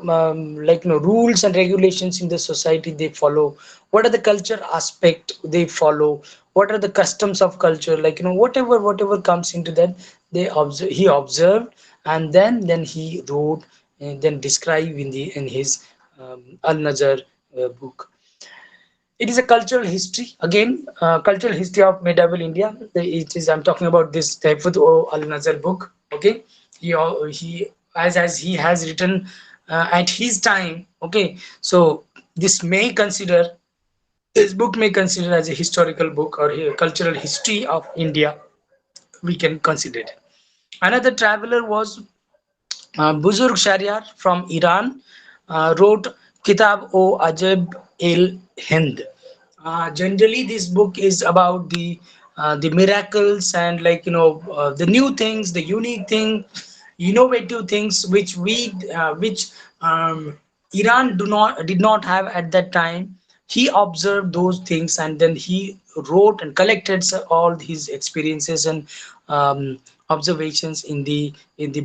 rules and regulations in the society they follow, what are the culture aspect they follow, what are the customs of culture, whatever comes into that, he observed, and then he wrote then describe in his Al Nazar book. It is a cultural history again, cultural history of medieval India. It is, I'm talking about this Tayfut o Al Nazar book. Okay, he as he has written at his time. Okay, so this may consider this book may consider as a historical book or a cultural history of India. We can consider it. Another traveler was Buzurg Shahryar from Iran wrote Kitab o Ajab el Hind. Generally, this book is about the miracles and, like, the new things, the unique thing, innovative things which Iran do not did not have at that time. He observed those things and then he wrote and collected all his experiences and observations in the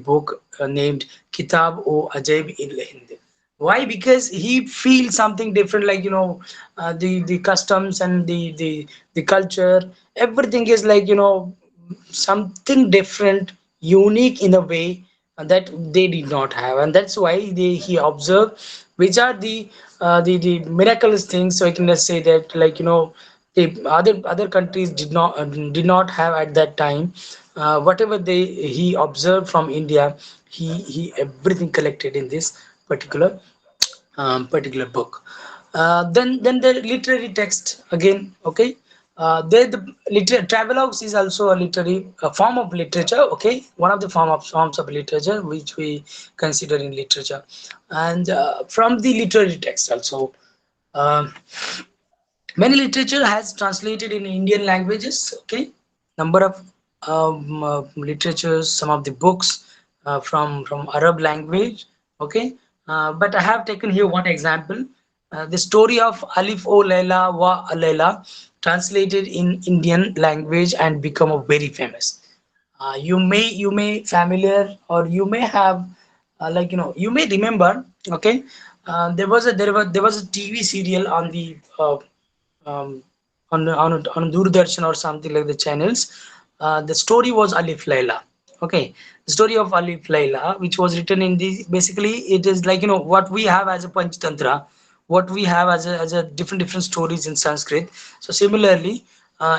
book named Kitab o Ajaib il Hind. Why? Because he feels something different, like, the customs and the culture, everything is like, something different, unique in a way that they did not have, and that's why he observed which are the miraculous things. So I can just say that, like, the other countries did not have at that time. Whatever he observed from India, he everything collected in this particular particular book. Then the literary text again. Okay, there the travelogues is also a literary form of literature. Okay, one of the forms of literature which we consider in literature, and from the literary text also. Um Many literature has translated in Indian languages. Okay, number of literatures, some of the books from Arab language. Okay, but I have taken here one example. The story of Alif O Laila Wa Laila, translated in Indian language and become a very famous. You may familiar, or you may have, like, you may remember. Okay, there was a TV serial on the um, on Doordarshan or something like the channels. The story was Alif Laila. Okay, the story of Alif Laila, which was written in the, basically it is like, what we have as a Panchtantra, what we have as a different stories in Sanskrit. So similarly,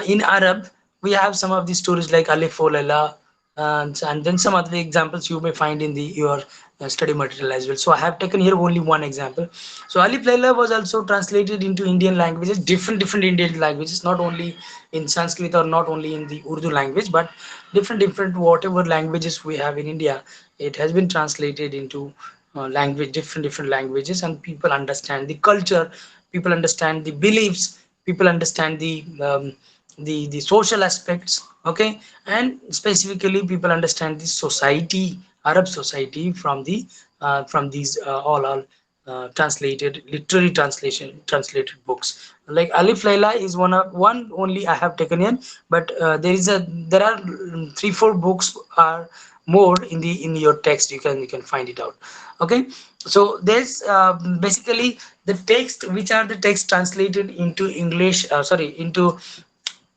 in Arab we have some of these stories like Alif Laila, and then some other examples you may find in the your study material as well. So I have taken here only one example. So Alif Laila was also translated into Indian languages, different Indian languages, not only in Sanskrit or not only in the Urdu language, but different whatever languages we have in India. It has been translated into language, different languages, and people understand the culture, people understand the beliefs, people understand the social aspects. Okay, and specifically people understand the society, Arab society, from these translated literary translated books. Like Alif Laila is one only I have taken in, but there are three four books are more in your text. You can find it out. Okay, so there's basically the text, which are the text translated into English, sorry, into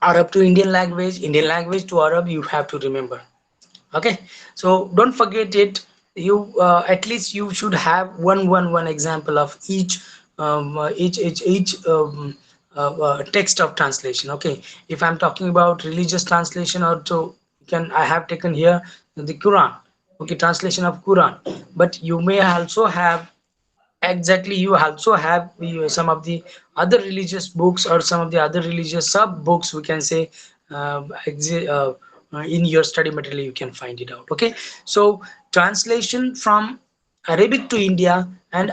Arab to Indian language, Indian language to Arab. You have to remember. Okay, so don't forget it. You at least you should have one example of each text of translation. Okay, if I'm talking about religious translation, also can I have taken here the Quran. Okay, translation of Quran, but you may also have, exactly, you also have some of the other religious books or some of the other religious sub books, we can say, in your study material you can find it out. Okay, so translation from Arabic to India, and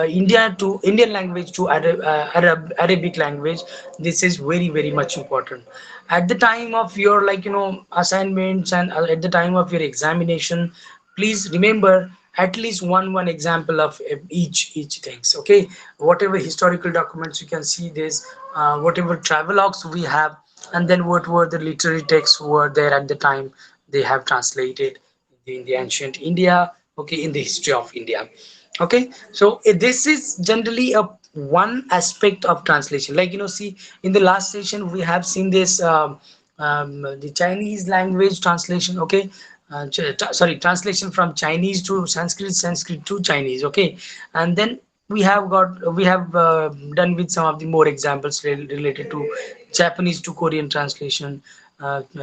India to Indian language to Arabic language, this is very much important. At the time of your, like, assignments, and at the time of your examination, please remember at least one example of each things. Okay, whatever historical documents you can see this, whatever travelogues we have, and then what were the literary texts were there at the time they have translated in the ancient India. Okay, in the history of India. Okay, so this is generally a one aspect of translation. Like, see, in the last session we have seen this the Chinese language translation. Okay, sorry, translation from Chinese to Sanskrit, Sanskrit to Chinese. Okay, and then we have done with some of the more examples related to Japanese to Korean translation,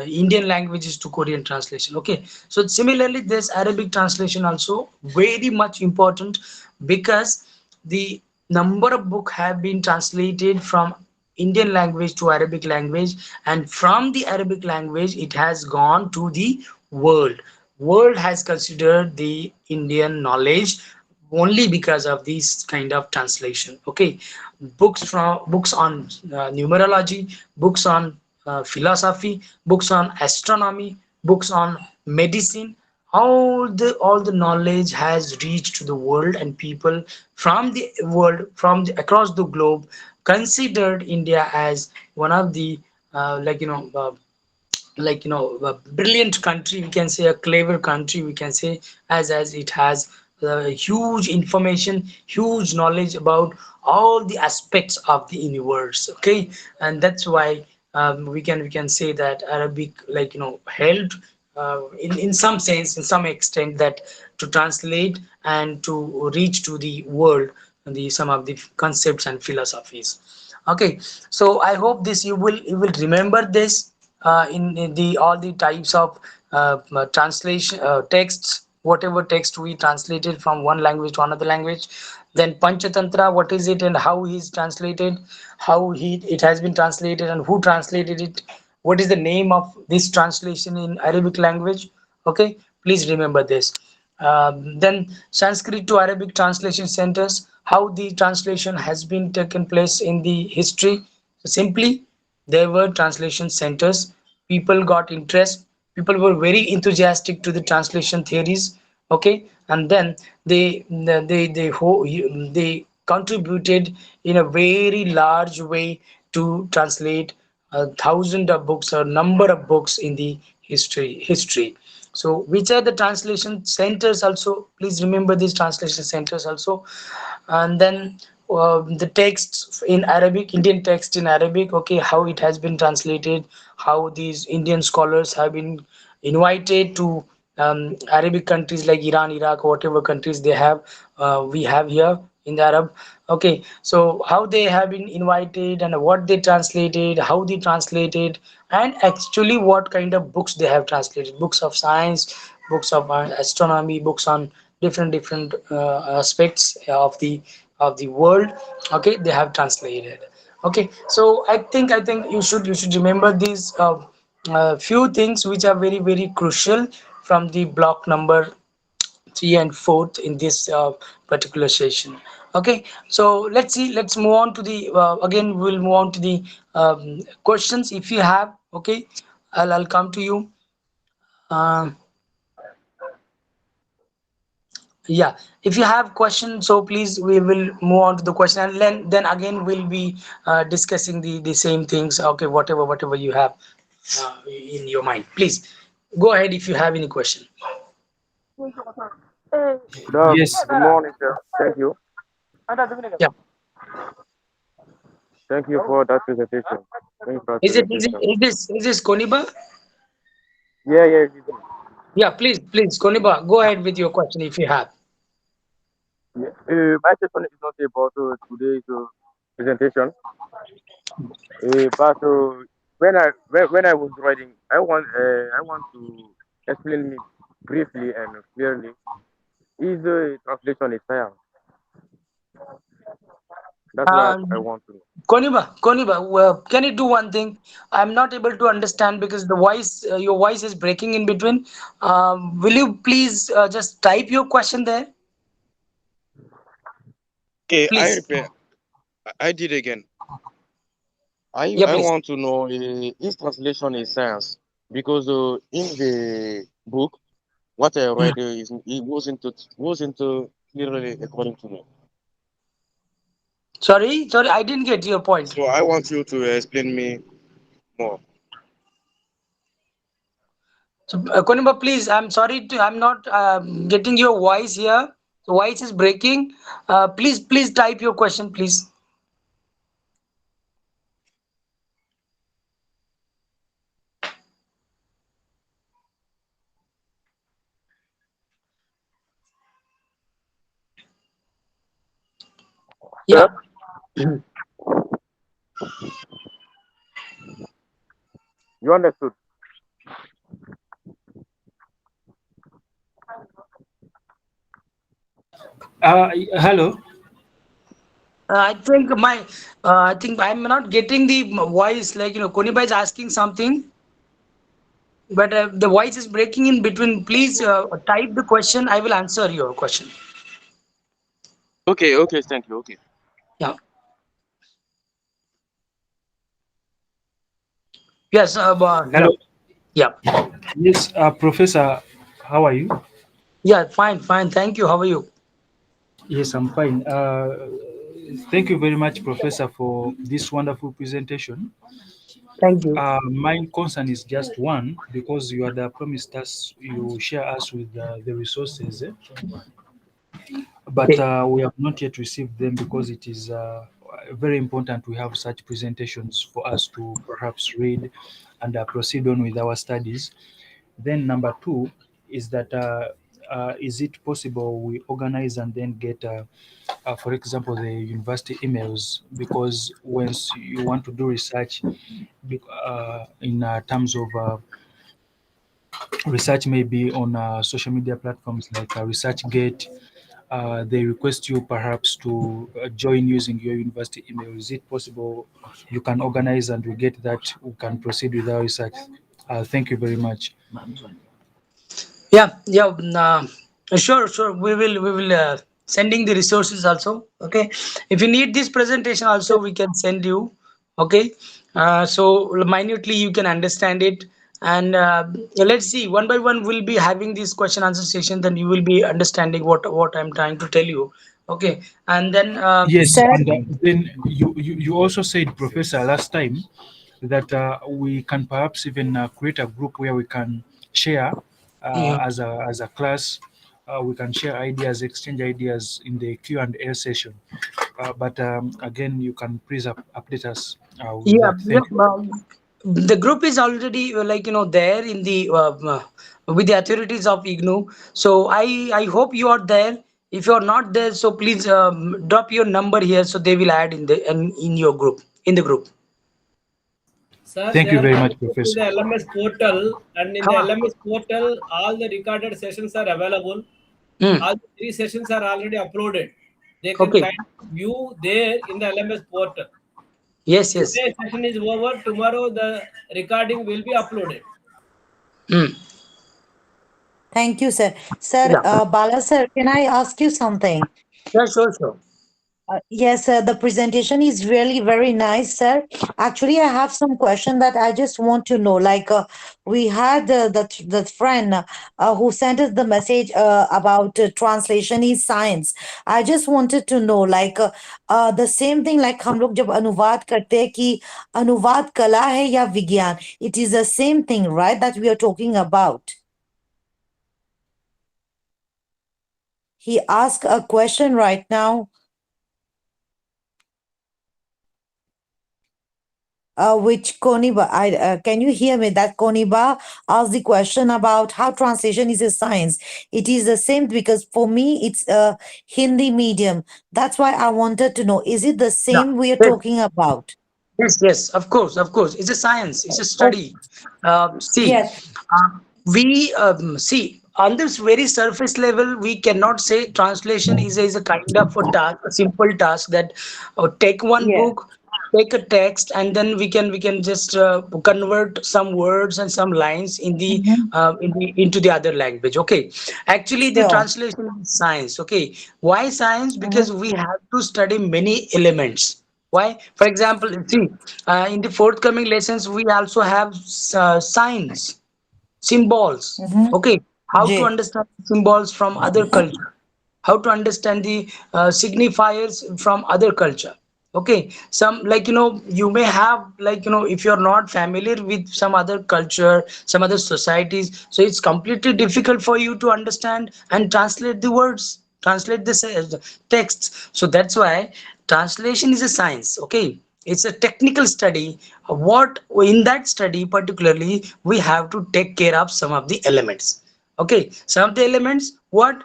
Indian languages to Korean translation. Okay, so similarly, this Arabic translation also very much important, because the number of book have been translated from Indian language to Arabic language, and from the Arabic language it has gone to the world. World has considered the Indian knowledge only because of this kind of translation. Okay, books on numerology, books on philosophy, books on astronomy, books on medicine, all the knowledge has reached to the world, and people from the world, across the globe, considered India as one of the brilliant country, we can say a clever country, we can say, as it has huge information, huge knowledge about all the aspects of the universe. Okay, and that's why we can say that Arabic, held in some sense, in some extent, that to translate and to reach to the world the some of the concepts and philosophies. Okay, so I hope this you will remember this in the all the types of translation texts, whatever text we translated from one language to another language. Then Panchatantra, what is it and how is translated, how it has been translated and who translated it, what is the name of this translation in Arabic language. Okay, please remember this. Then Sanskrit to Arabic translation centers, how the translation has been taken place in the history. Simply, there were translation centers. People got interest. People were very enthusiastic to the translation theories. Okay, and then they contributed in a very large way to translate a thousand of books or number of books in the history. So which are the translation centers also? Please remember these translation centers also. And then the texts in Arabic, Indian text in Arabic, okay, how it has been translated, how these Indian scholars have been invited to Arabic countries like Iran, Iraq, whatever countries they have, we have here in the Arab. Okay, so how they have been invited and what they translated, how they translated, and actually what kind of books they have translated. Books of science, books of astronomy, books on different aspects of the world. Okay, they have translated. Okay, so I think you should remember these few things which are very crucial from the block number 3 and 4 in this particular session. Okay, so let's see, let's move on to the again we'll move on to the questions if you have. Okay, I'll come to you. uh, yeah, if you have questions, so please we will move on to the question, and then again we'll be discussing the same things. Okay, whatever you have in your mind, please go ahead if you have any question. Yes. Good morning, sir. Thank you. Yeah. Thank you for that presentation. Thank you for that Is it is it presentation. is this Koniba? Yeah, yeah, it is me. Yeah, please, Koniba, go ahead with your question if you have. Yeah. My question is not about today's presentation, but when I was writing, I want to explain me briefly and clearly. Is translation a science? That's what I Um, want to know. Koniba, well, can you do one thing? I'm not able to understand because your voice is breaking in between. Will you please just type your question there, Okay, I please? repeat. I did again. Yeah, I please. want to know if translation is science because in the book what I Hmm. read is it wasn't clearly according to me. Sorry, I didn't get your point. So I want you to explain me more. So, Koniba, please, I'm not getting your voice here. The voice is breaking. Please type your question, please. Yeah. You understood? Hello. I think I'm not getting the voice. Like, Koniba is asking something, but the voice is breaking in between. Please type the question. I will answer your question. Okay, okay, thank you. Okay. Yeah. Yes. Yeah. Hello. Yeah. Yes, Professor. How are you? Yeah. Fine. Fine. Thank you. How are you? Yes, I'm fine. Thank you very much, Professor, for this wonderful presentation. Thank you. My concern is just one because you had promised us you share us with the resources, but Okay. we have not yet received them because it is very important we have such presentations for us to perhaps read and proceed on with our studies. Then number two is that is it possible we organize and then get, for example, the university emails, because once you want to do research in terms of research, maybe on social media platforms like ResearchGate, they request you perhaps to join using your university email. Is it possible you can organize and we get that, we can proceed with our research? Thank you very much. Yeah. Yeah. Sure. Sure. We will sending the resources also. Okay. If you need this presentation also, we can send you. Okay. So minutely you can understand it. And let's see, one by one we'll be having this question answer session. Then you will be understanding what I'm trying to tell you. Okay. And then Yes, Sir, and then you also said, Professor, last time that we can perhaps even create a group where we can share yeah. as a class. We can share ideas, exchange ideas in the Q&A session. But again, you can please update us with Yeah, that. yeah, Thank you. the group is already there in the with the authorities of IGNU. So I hope you are there. If you are not there, so please drop your number here, so they will add in your group, in the group. Sir, they Thank you are very much, connected to Professor. the LMS portal, and in the Huh. LMS portal, all the recorded sessions are available. Hmm. All the three sessions are already uploaded. They can Okay. kind of view there in the LMS portal. Yes. Yes. Today session is over. Tomorrow the recording will be uploaded. Hmm. thank you, sir. Sir, Yeah. Bala sir, can I ask you something? Yeah. Sure. Sure. Yes, the presentation is really very nice, sir. Actually, I have some question that I just want to know. Like, we had the friend who sent us the message about translation is science. I just wanted to know, like, the same thing. Like, हम लोग जब अनुवाद करते हैं कि अनुवाद कला है या विज्ञान. It is the same thing, right? That we are talking about. He asked a question right now. Which Koniba, can you hear me? That Koniba asked the question about how translation is a science. It is the same because for me it's a Hindi medium. That's why I wanted to know: is it the Yeah. same we are Yes. talking about? Yes, yes, of course, of course. It's a science, it's a Oh, study. See, yes. we see on this very surface level, we cannot say translation is a kind of a task, a simple task that take one Yeah. book, take a text, and then we can just convert some words and some lines Mm-hmm. in the into the other language. Okay, actually, the Sure. translation is science. Okay, why science? Mm-hmm. Because we have to study many elements. Why? For example, see, in the forthcoming lessons, we also have signs, symbols. Mm-hmm. Okay, how to J. understand symbols from other culture, how to understand the signifiers from other culture. Okay, some, you may have, if you're not familiar with some other culture, some other societies, so it's completely difficult for you to understand and translate the words, translate the texts. So that's why translation is a science. Okay, it's a technical study. What in that study particularly, we have to take care of some of the elements. Okay, some of the elements, what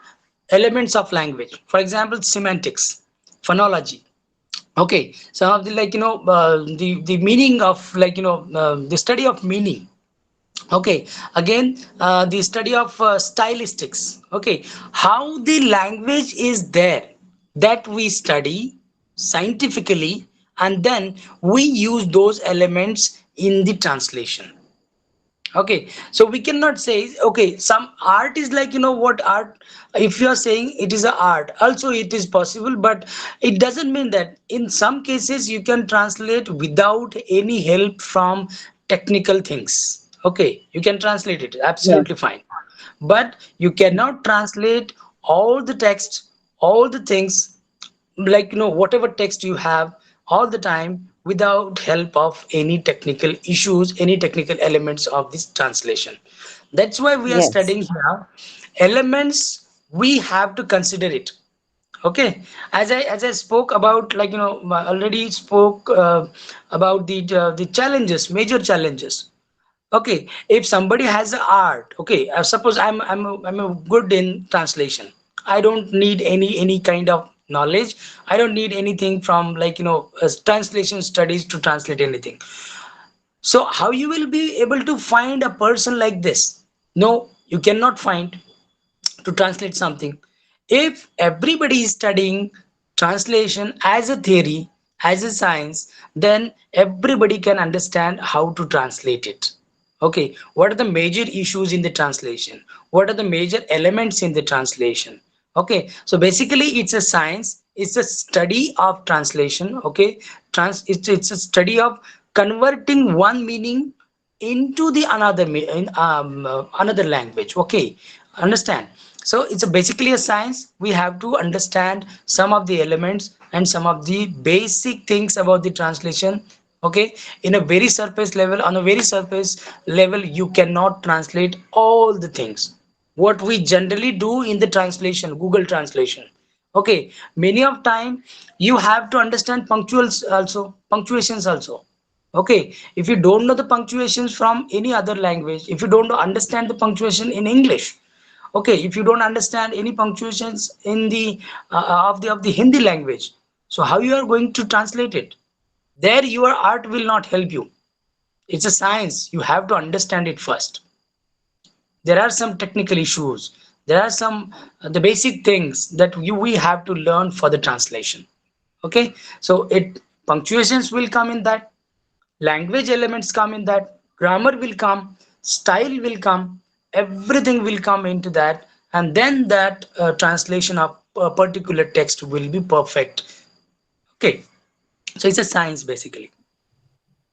elements of language? For example, semantics, phonology. Okay, some of the the meaning of the study of meaning. Okay, again, the study of stylistics. Okay, how the language is there, that we study scientifically, and then we use those elements in the translation. Okay, so we cannot say, okay, some art is like, what art, if you are saying it is a art, also it is possible, but it doesn't mean that in some cases you can translate without any help from technical things. Okay, you can translate it Yes. absolutely fine, but you cannot translate all the text, all the things, like whatever text you have all the time without help of any technical issues, any technical elements of this translation. That's why we are Yes. studying here elements, we have to consider it. Okay, as I spoke about, already spoke about the challenges, major challenges. Okay, if somebody has a art, okay, suppose I'm a good in translation. I don't need any kind of knowledge. I don't need anything from translation studies to translate anything. So how you will be able to find a person like this? No, you cannot find to translate something. If everybody is studying translation as a theory, as a science, then everybody can understand how to translate it. Okay, what are the major issues in the translation? What are the major elements in the translation? Okay, so basically it's a science, it's a study of translation. Okay, it's a study of converting one meaning into the another language. Okay, understand? So it's basically a science. We have to understand some of the elements and some of the basic things about the translation. Okay, in a very surface level, on a very surface level, you cannot translate all the things what we generally do in the translation, Google translation. Okay, many of time you have to understand punctuals also, punctuations also. Okay, if you don't know the punctuations from any other language, if you don't understand the punctuation in English, okay, if you don't understand any punctuations in the of the Hindi language, so how you are going to translate it? There your art will not help you. It's a science, you have to understand it first. There are some technical issues, there are some the basic things that we have to learn for the translation. Okay, so it punctuations will come in that, language elements come in that, grammar will come, style will come, everything will come into that, and then that translation of a particular text will be perfect. Okay, so it's a science basically.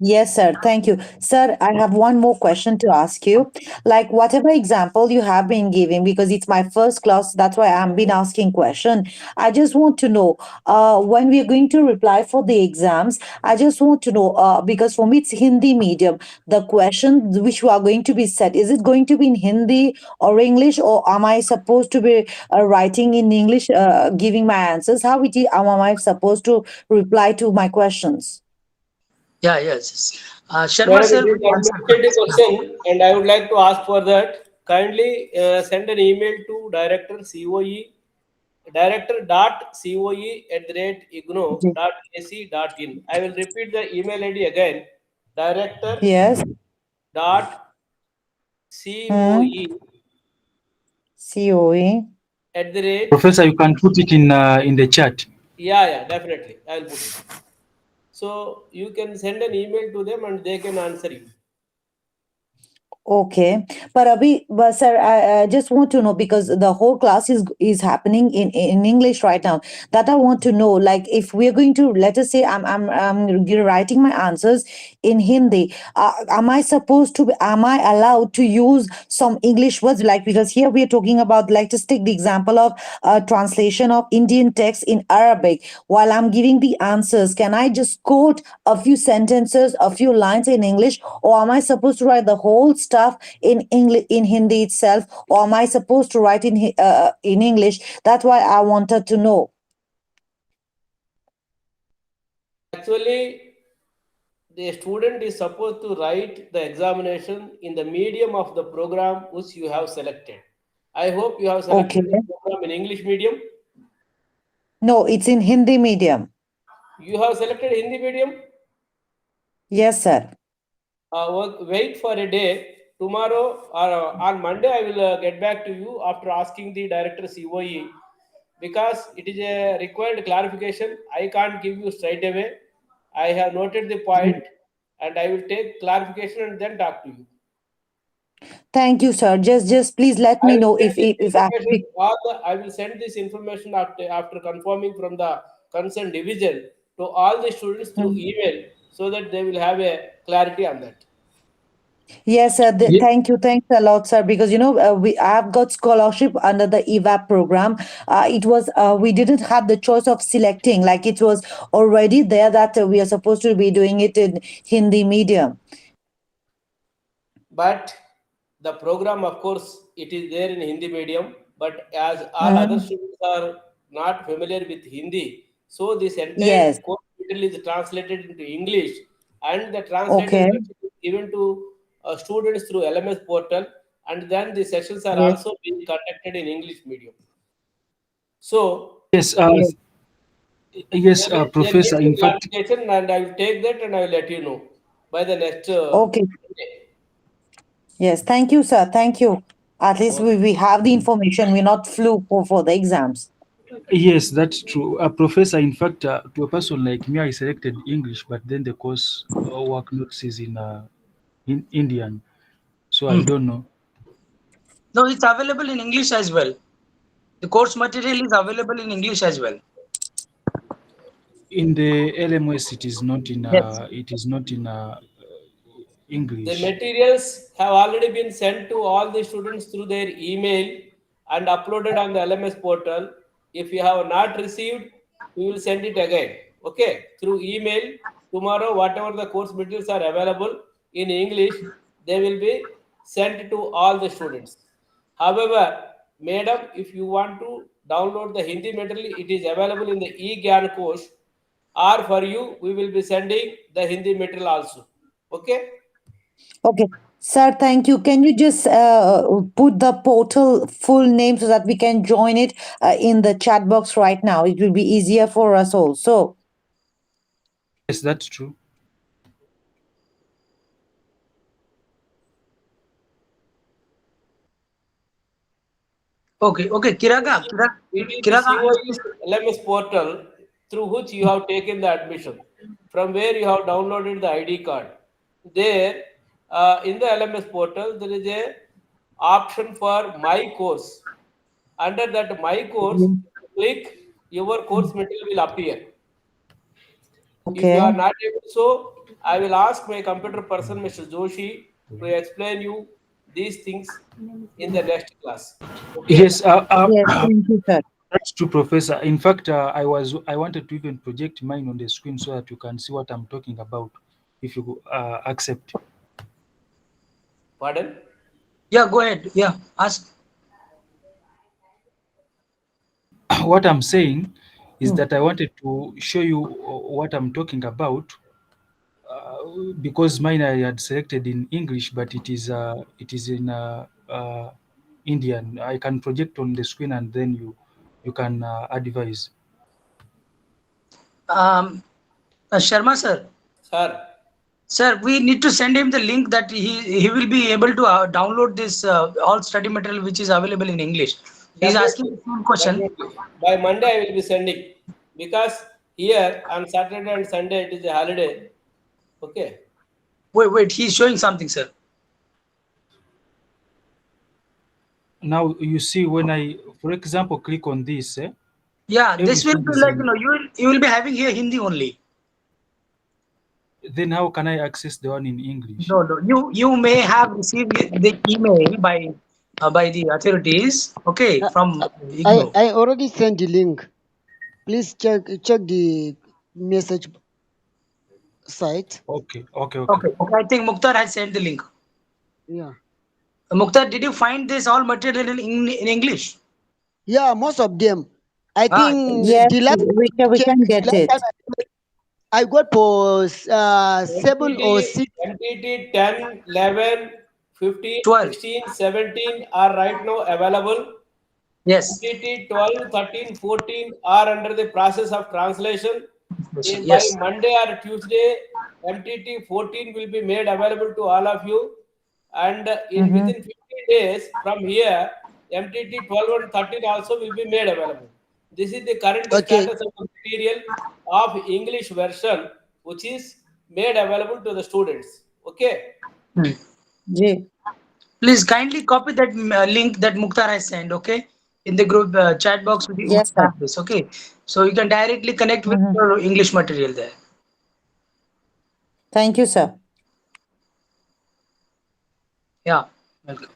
Yes, sir. Thank you. Sir, I have one more question to ask you. Like whatever example you have been giving, because it's my first class, that's why I've been asking question. I just want to know, when we are going to reply for the exams, I just want to know, because for me it's Hindi medium. The question which we are going to be set, is it going to be in Hindi or English, or am I supposed to be writing in English, giving my answers? How it is, am I supposed to reply to my questions? Yeah, yes, yes. Sharma Madam, sir it is will answer administrative first. question, and I would like to ask for that. Kindly send an email to director COE, director.coe@igno.ac.in. I will repeat the email ID again. Director Yes. dot Hmm. coe COE. at the rate. Professor, you can put it in the chat. Yeah, definitely. I will put it. So you can send an email to them and they can answer you. Okay, but Abhi, but sir, I just want to know, because the whole class is happening in English right now. That I want to know, like if we're going to, let us say, I'm writing my answers in Hindi. Am I supposed to? Am I allowed to use some English words? Like, because here we are talking about, like, just take the example of translation of Indian text in Arabic. While I'm giving the answers, can I just quote a few sentences, a few lines in English, or am I supposed to write the whole stuff in English, in Hindi itself, or am I supposed to write in English? That's why I wanted to know. Actually, the student is supposed to write the examination in the medium of the program which you have selected. I hope you have Okay. selected the program in English medium. No, it's in Hindi medium. You have selected Hindi medium. Yes, sir. Wait for a day. Tomorrow or on Monday, I will get back to you after asking the director COE, because it is a required clarification. I can't give you straight away. I have noted the point and I will take clarification and then talk to you. Thank you, sir. Just please let I me will know send this if information. actually. I will send this information after confirming from the concerned division to all the students through Mhm. email, so that they will have a clarity on that. Yes, sir. Ye- Thank you. Thanks a lot, sir. Because we I've got scholarship under the EVAP program. It was we didn't have the choice of selecting. Like it was already there that we are supposed to be doing it in Hindi medium. But the program, of course, it is there in Hindi medium, but as all other Mhm. students are not familiar with Hindi, so this entire Yes. course material is translated into English, and the translated Okay. version is given to students through LMS portal, and then the sessions are Yes. also being conducted in English medium. So Yes, Yes. there Professor. needs a In fact, clarification, and I will take that and I will let you know by the next Okay. day. Yes. Thank you, sir. Thank you. At least Okay. we have the information. We're not flu for the exams. yes, that's true. Professor, in fact, to a person like me, I selected English, but then the course work notes is in Indian, so I Hmm. don't know. No, it's available in English as well. The course material is available in English as well. In the LMS, it is not in Yes. The English. materials have already been sent to all the students through their email and uploaded on the LMS portal. If you have not received, we will send it again. Okay, through email. Tomorrow, whatever the course materials are available in English, they will be sent to all the students. However, madam, if you want to download the Hindi material, it is available in the e-GAN course, or for you, we will be sending the Hindi material also. Okay. Okay. Sir, thank you. Can you just put the portal full name so that we can join it in the chat box right now? It will be easier for us also. Yes, that's true. Okay. Okay. Kiraga. It is the Kiraga. COE's LMS portal through which you have taken the admission, from where you have downloaded the ID card. There, in the LMS portal, there is a option for My Course. Under that My Course, Mhm. click, your course material will appear. If you Okay. are not able, so I will ask my computer person, Mr. Joshi, to explain you these things in the next class. Okay. Yes, Yes, thank you, sir. that's true, Professor. In fact, I wanted to even project mine on the screen so that you can see what I'm talking about, if you accept. Pardon? Yeah. Go ahead. Yeah. Ask. What I'm saying is Hmm. that I wanted to show you what I'm talking about, because mine I had selected in English, but it is in Indian. I can project on the screen and then you can advise. Um, Sharma sir. Sir, Sir, we need to send him the link that he will be able to download this all study material which is available in English. He's asking definitely, the same question. definitely. By Monday, I will be sending, because here on Saturday and Sunday it is a holiday. Okay. Wait. He's showing something, sir. Now you see when I, for example, click on this, Yeah, this will everything be is like in. you will be having here Hindi only. Then how can I access the one in English? No. You may have received the email by the authorities. Okay, Uh, from I IGNO. I already sent the link. Please check the message site. Okay, okay, okay. Okay. I think Mukhtar has sent the link. Yeah. Mukhtar, did you find this all material in English? Yeah, most of them. I Ah, think Yes, the last time I we can checked, the get last time it. I got for 7 or 6. MTT 10, 11, 15, 12. 16, 17 are right now available. Yes. MTT 12, 13, 14 are under the process of translation. By Yes. Monday or Tuesday, MTT14 will be made available to all of you, and in Mm-hmm. within 15 days from here, MTT12 and 13 also will be made available. This is the current Okay. status of the material of English version, which is made available to the students. Okay. Hmm. Ji. Please kindly copy that link that Mukhtar has sent, okay, in the group chat box. We Yes, sir. have this, okay, so you can directly connect with Mm-hmm. your English material there. Thank you, sir. Yeah, welcome.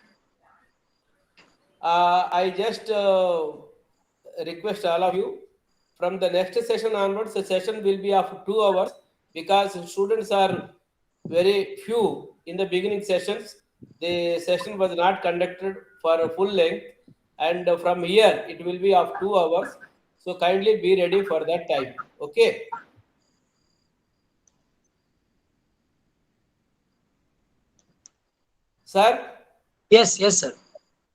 I just request all of you, from the next session onwards, the session will be of 2 hours, because students are very few in the beginning sessions. The session was not conducted for a full length, and from here it will be of 2 hours. So kindly be ready for that time. Okay, sir. Yes, yes, sir.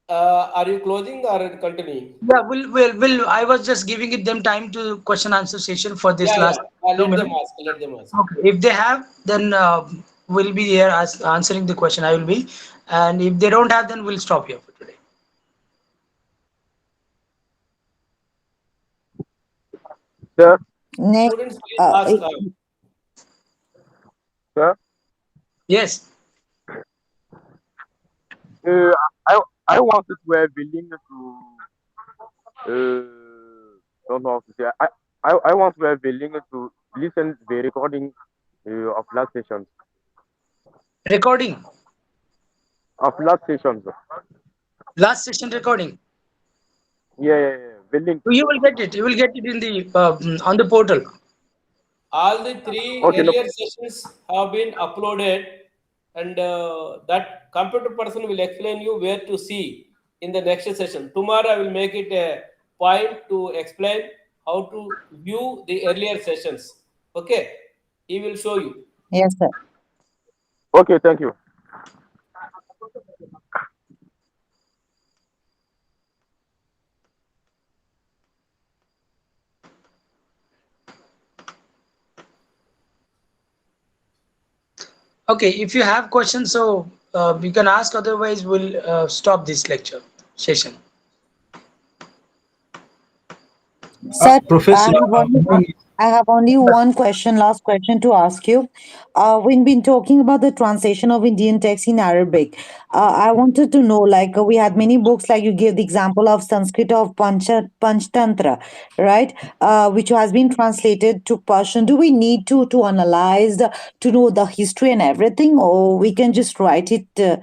Are you closing or continuing? Yeah, will. I was just giving it them time to question answer session for this Yeah, last yeah. few Let them minutes. ask. Let them ask. Okay, if they have, then we'll be here as answering the question. I will be, and if they don't have, then we'll stop here for today. Sir, Next, Students, please uh, ask. sir, Yes. uh, I I wanted to have a link to don't know how to say. I want to have a link to listen the recording of last sessions. Recording. Of last sessions. Last session recording. Yeah, yeah, yeah. The link. You will get it. You will get it in the on the portal. All the three Okay, no. earlier sessions have been uploaded, and that computer person will explain you where to see in the next session. Tomorrow I will make it a point to explain how to view the earlier sessions. Okay, he will show you. yes, sir. Okay, thank you. Okay, if you have questions, so you can ask. Otherwise, we'll stop this lecture session. Sir, Professor, I have only one question, last question to ask you. We've been talking about the translation of Indian text in Arabic. I wanted to know, like, we had many books, like you gave the example of Sanskrit of Panchtantra, right? Which has been translated to Persian. Do we need to analyze to know the history and everything, or we can just write it?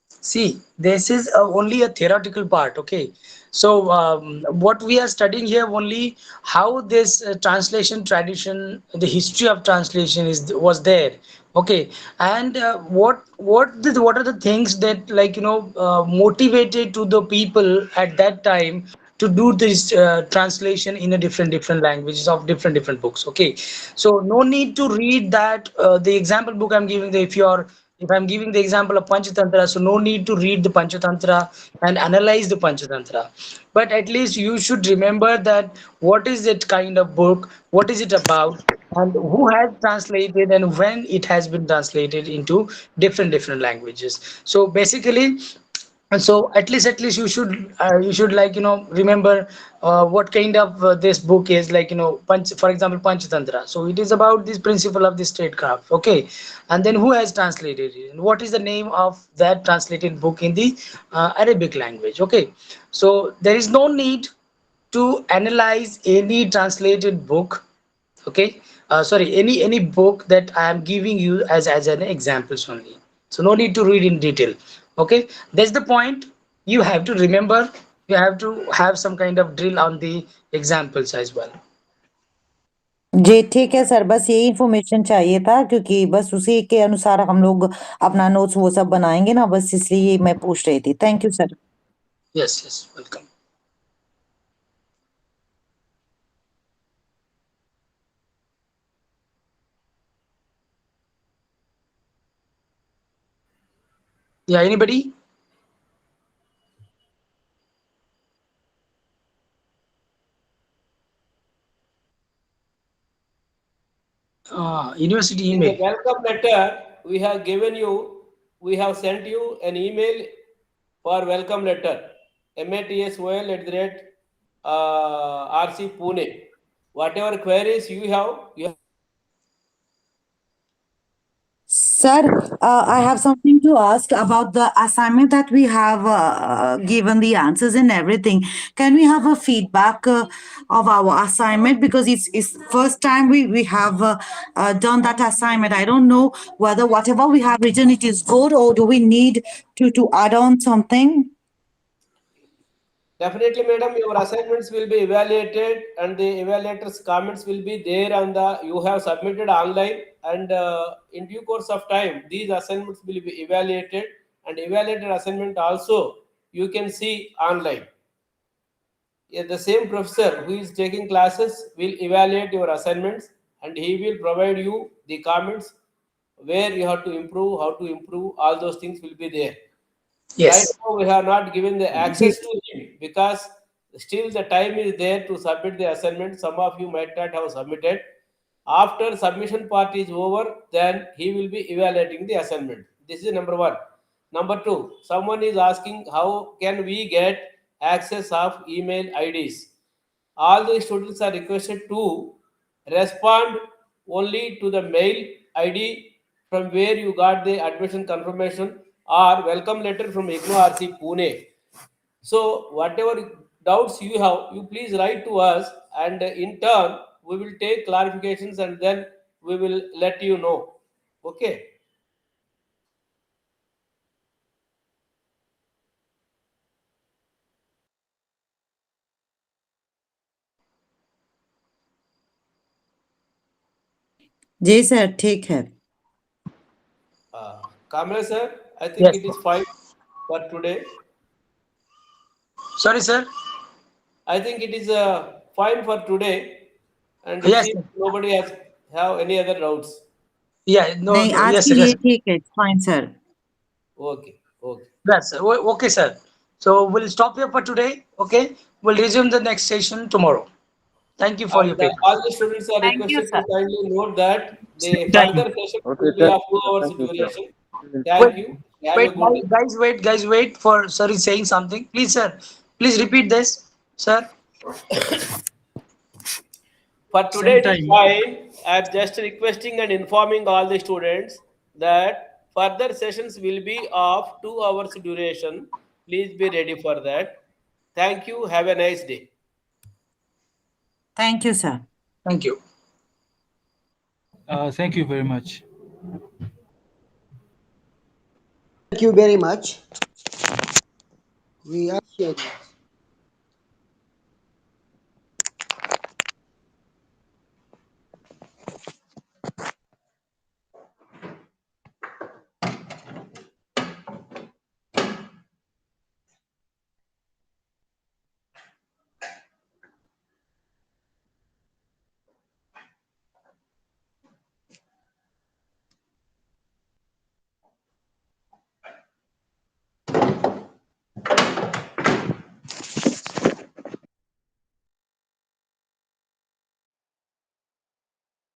See, this is only a theoretical part, okay? So, what we are studying here only how this translation tradition, the history of translation is was there, okay? And what are the things that motivated to the people at that time to do this translation in a different languages of different books, okay? So no need to read that the example book I'm giving. If I'm giving the example of Panchatantra, so no need to read the Panchatantra and analyze the Panchatantra. But at least you should remember that what is it kind of book, what is it about, and who has translated and when it has been translated into different languages. So basically, and so at least you should remember what kind of this book is like, for example, Panchatantra. So it is about this principle of the statecraft, okay? And then who has translated it and what is the name of that translated book in the Arabic language, okay? So there is no need to analyze any translated book, okay? Sorry, any book that I am giving you as an examples only. So no need to read in detail, okay? That's the point. You have to remember, you have to have some kind of drill on the examples as well. जी ठीक है sir, बस यही information चाहिए था, क्योंकि बस उसी के अनुसार हम लोग अपना नोट्स वो सब बनाएंगे ना, बस इसलिए मैं पूछ रही थी। Thank you sir. Yes, yes, welcome. Yeah, anybody? university In the email. welcome letter, we have sent you an email for welcome letter. MATSOL at the rate RC Pune. Whatever queries you have, you have Sir, I have something to ask about the assignment that we have given the answers and everything. Can we have a feedback of our assignment, because it's first time we have done that assignment. I don't know whether whatever we have written it is good, or do we need to add on something. definitely, madam, your assignments will be evaluated, and the evaluators' comments will be there on the you have submitted online. And in due course of time, these assignments will be evaluated, and evaluated assignment also you can see online. Yeah, the same professor who is taking classes will evaluate your assignments, and he will provide you the comments where you have to improve, how to improve. All those things will be there. Right Yes. now, we have not given the The- access to him because still the time is there to submit the assignment. Some of you might not have submitted. After submission part is over, then he will be evaluating the assignment. This is number one. Number two, someone is asking how can we get access of email IDs. All the students are requested to respond only to the mail ID from where you got the admission confirmation or welcome letter from IGNO RC Pune. So whatever doubts you have, you please write to us, and in turn we will take clarifications and then we will let you know. Okay. जी sir, ठीक है. Kamala sir, I think Yes. it is fine for today. Sorry, sir. I think it is fine for today, and it Yes. seems nobody has have any other doubts. Yeah. No. नहीं, No, आज yes, के sir. Yes. लिए ठीक है. It's fine, sir. Okay, okay. Yes. Okay, sir. So we'll stop here for today. Okay. We'll resume the next session tomorrow. Thank you for your And patience. all the students are Thank you, requested sir. to kindly note that the Same time. further session Okay, will be of 2 hours thank you, sir. duration. Wait, Thank you. Have wait, a good day. guys, wait, guys, wait for sir is saying something. Please, sir. Please repeat this, sir. For Same today, it is time. fine. I am just requesting and informing all the students that further sessions will be of 2 hours duration. Please be ready for that. Thank you. Have a nice day. Thank you, sir. Thank you. Thank you very much. Thank you very much. We appreciate it.